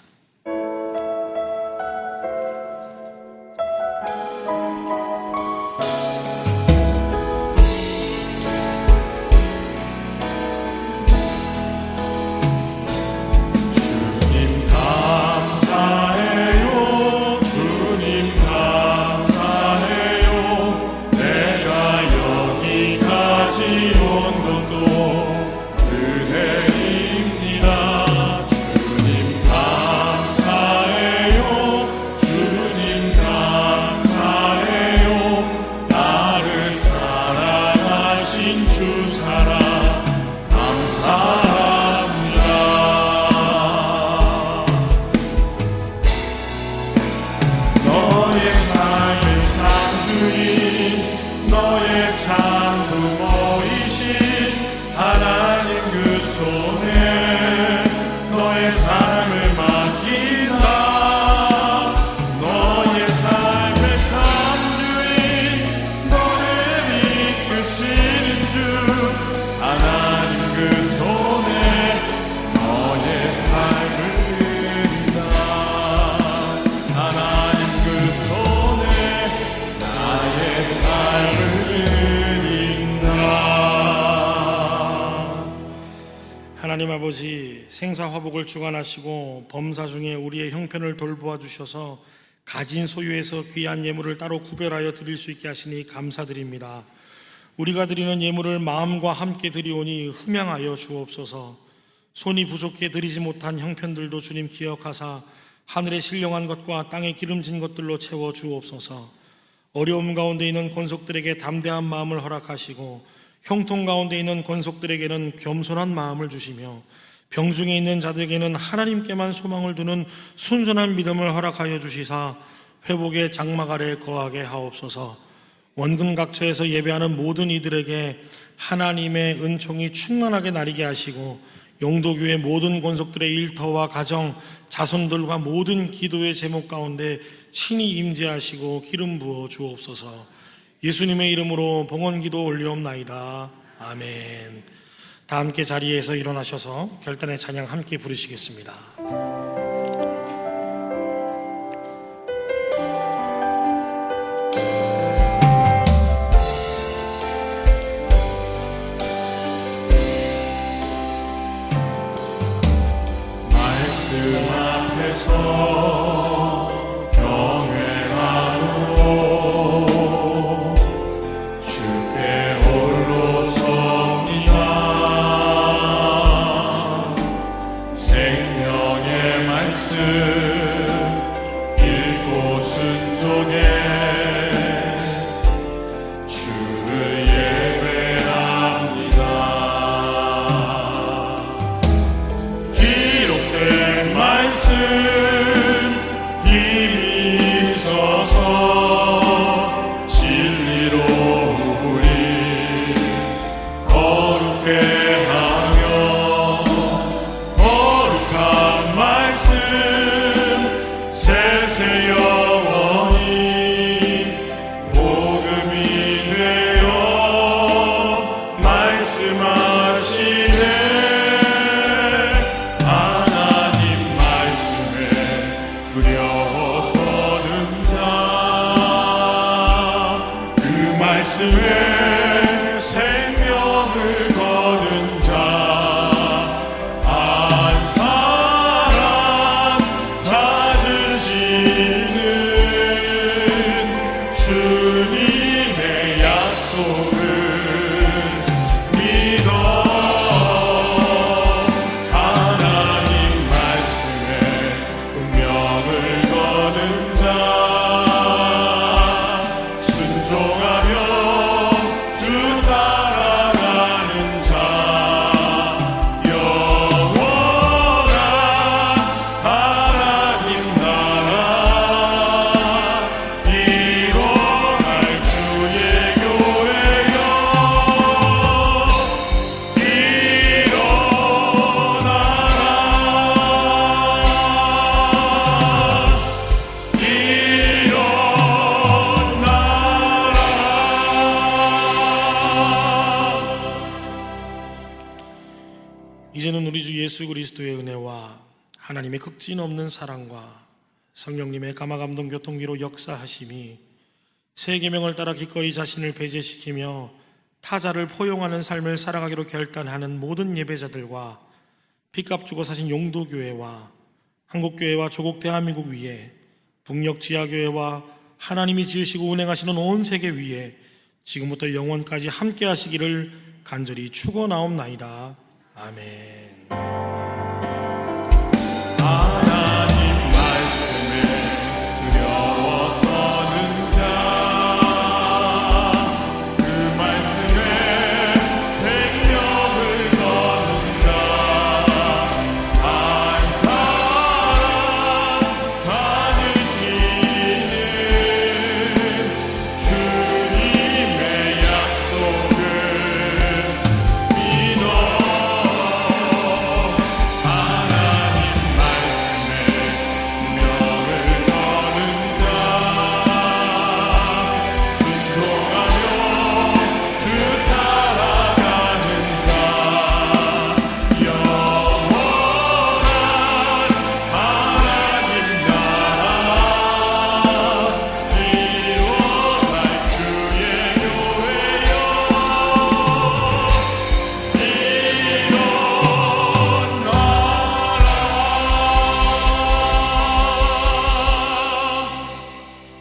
하나님 아버지, 생사화복을 주관하시고 범사 중에 우리의 형편을 돌보아 주셔서 가진 소유에서 귀한 예물을 따로 구별하여 드릴 수 있게 하시니 감사드립니다. 우리가 드리는 예물을 마음과 함께 드리오니 흠양하여 주옵소서. 손이 부족해 드리지 못한 형편들도 주님 기억하사 하늘의 신령한 것과 땅에 기름진 것들로 채워 주옵소서. 어려움 가운데 있는 권속들에게 담대한 마음을 허락하시고 형통 가운데 있는 권속들에게는 겸손한 마음을 주시며 병중에 있는 자들에게는 하나님께만 소망을 두는 순전한 믿음을 허락하여 주시사 회복의 장막 아래 거하게 하옵소서. 원근 각처에서 예배하는 모든 이들에게 하나님의 은총이 충만하게 나리게 하시고 영도교회 모든 권속들의 일터와 가정, 자손들과 모든 기도의 제목 가운데 친히 임재하시고 기름 부어 주옵소서. 예수님의 이름으로 봉헌기도 올려옵나이다. 아멘. 다 함께 자리에서 일어나셔서 결단의 찬양 함께 부르시겠습니다. 말씀 앞에서 경외하고 주께 홀로 섭니다. 생명의 말씀 읽고 순종해 주를 예배합니다. 기록된 말씀 힘이 있어서 진리로 우리 거룩해 하며 거룩한 말씀 세세 영원히 복음이 되어 말씀하시네. 하나님 말씀에 두려웠거든 자, 그 말씀에 생명을 거둔 자, 한 사람 찾으시는 주님의 약속을 믿어. 하나님 말씀에 운명을 거둔 자, 순종하며 주 따라가는 자, 영원한 하나님 나라 이뤄갈 주의 교회여 이제는 우리 주 예수 그리스도의 은혜와 하나님의 극진 없는 사랑과 성령님의 감화감동 교통기로 역사하심이 새 계명을 따라 기꺼이 자신을 배제시키며 타자를 포용하는 삶을 살아가기로 결단하는 모든 예배자들과 핏값 주고 사신 용도교회와 한국교회와 조국 대한민국 위에 북녘 지하교회와 하나님이 지으시고 운행하시는 온 세계 위에 지금부터 영원까지 함께 하시기를 간절히 축원하옵나이다. 아멘.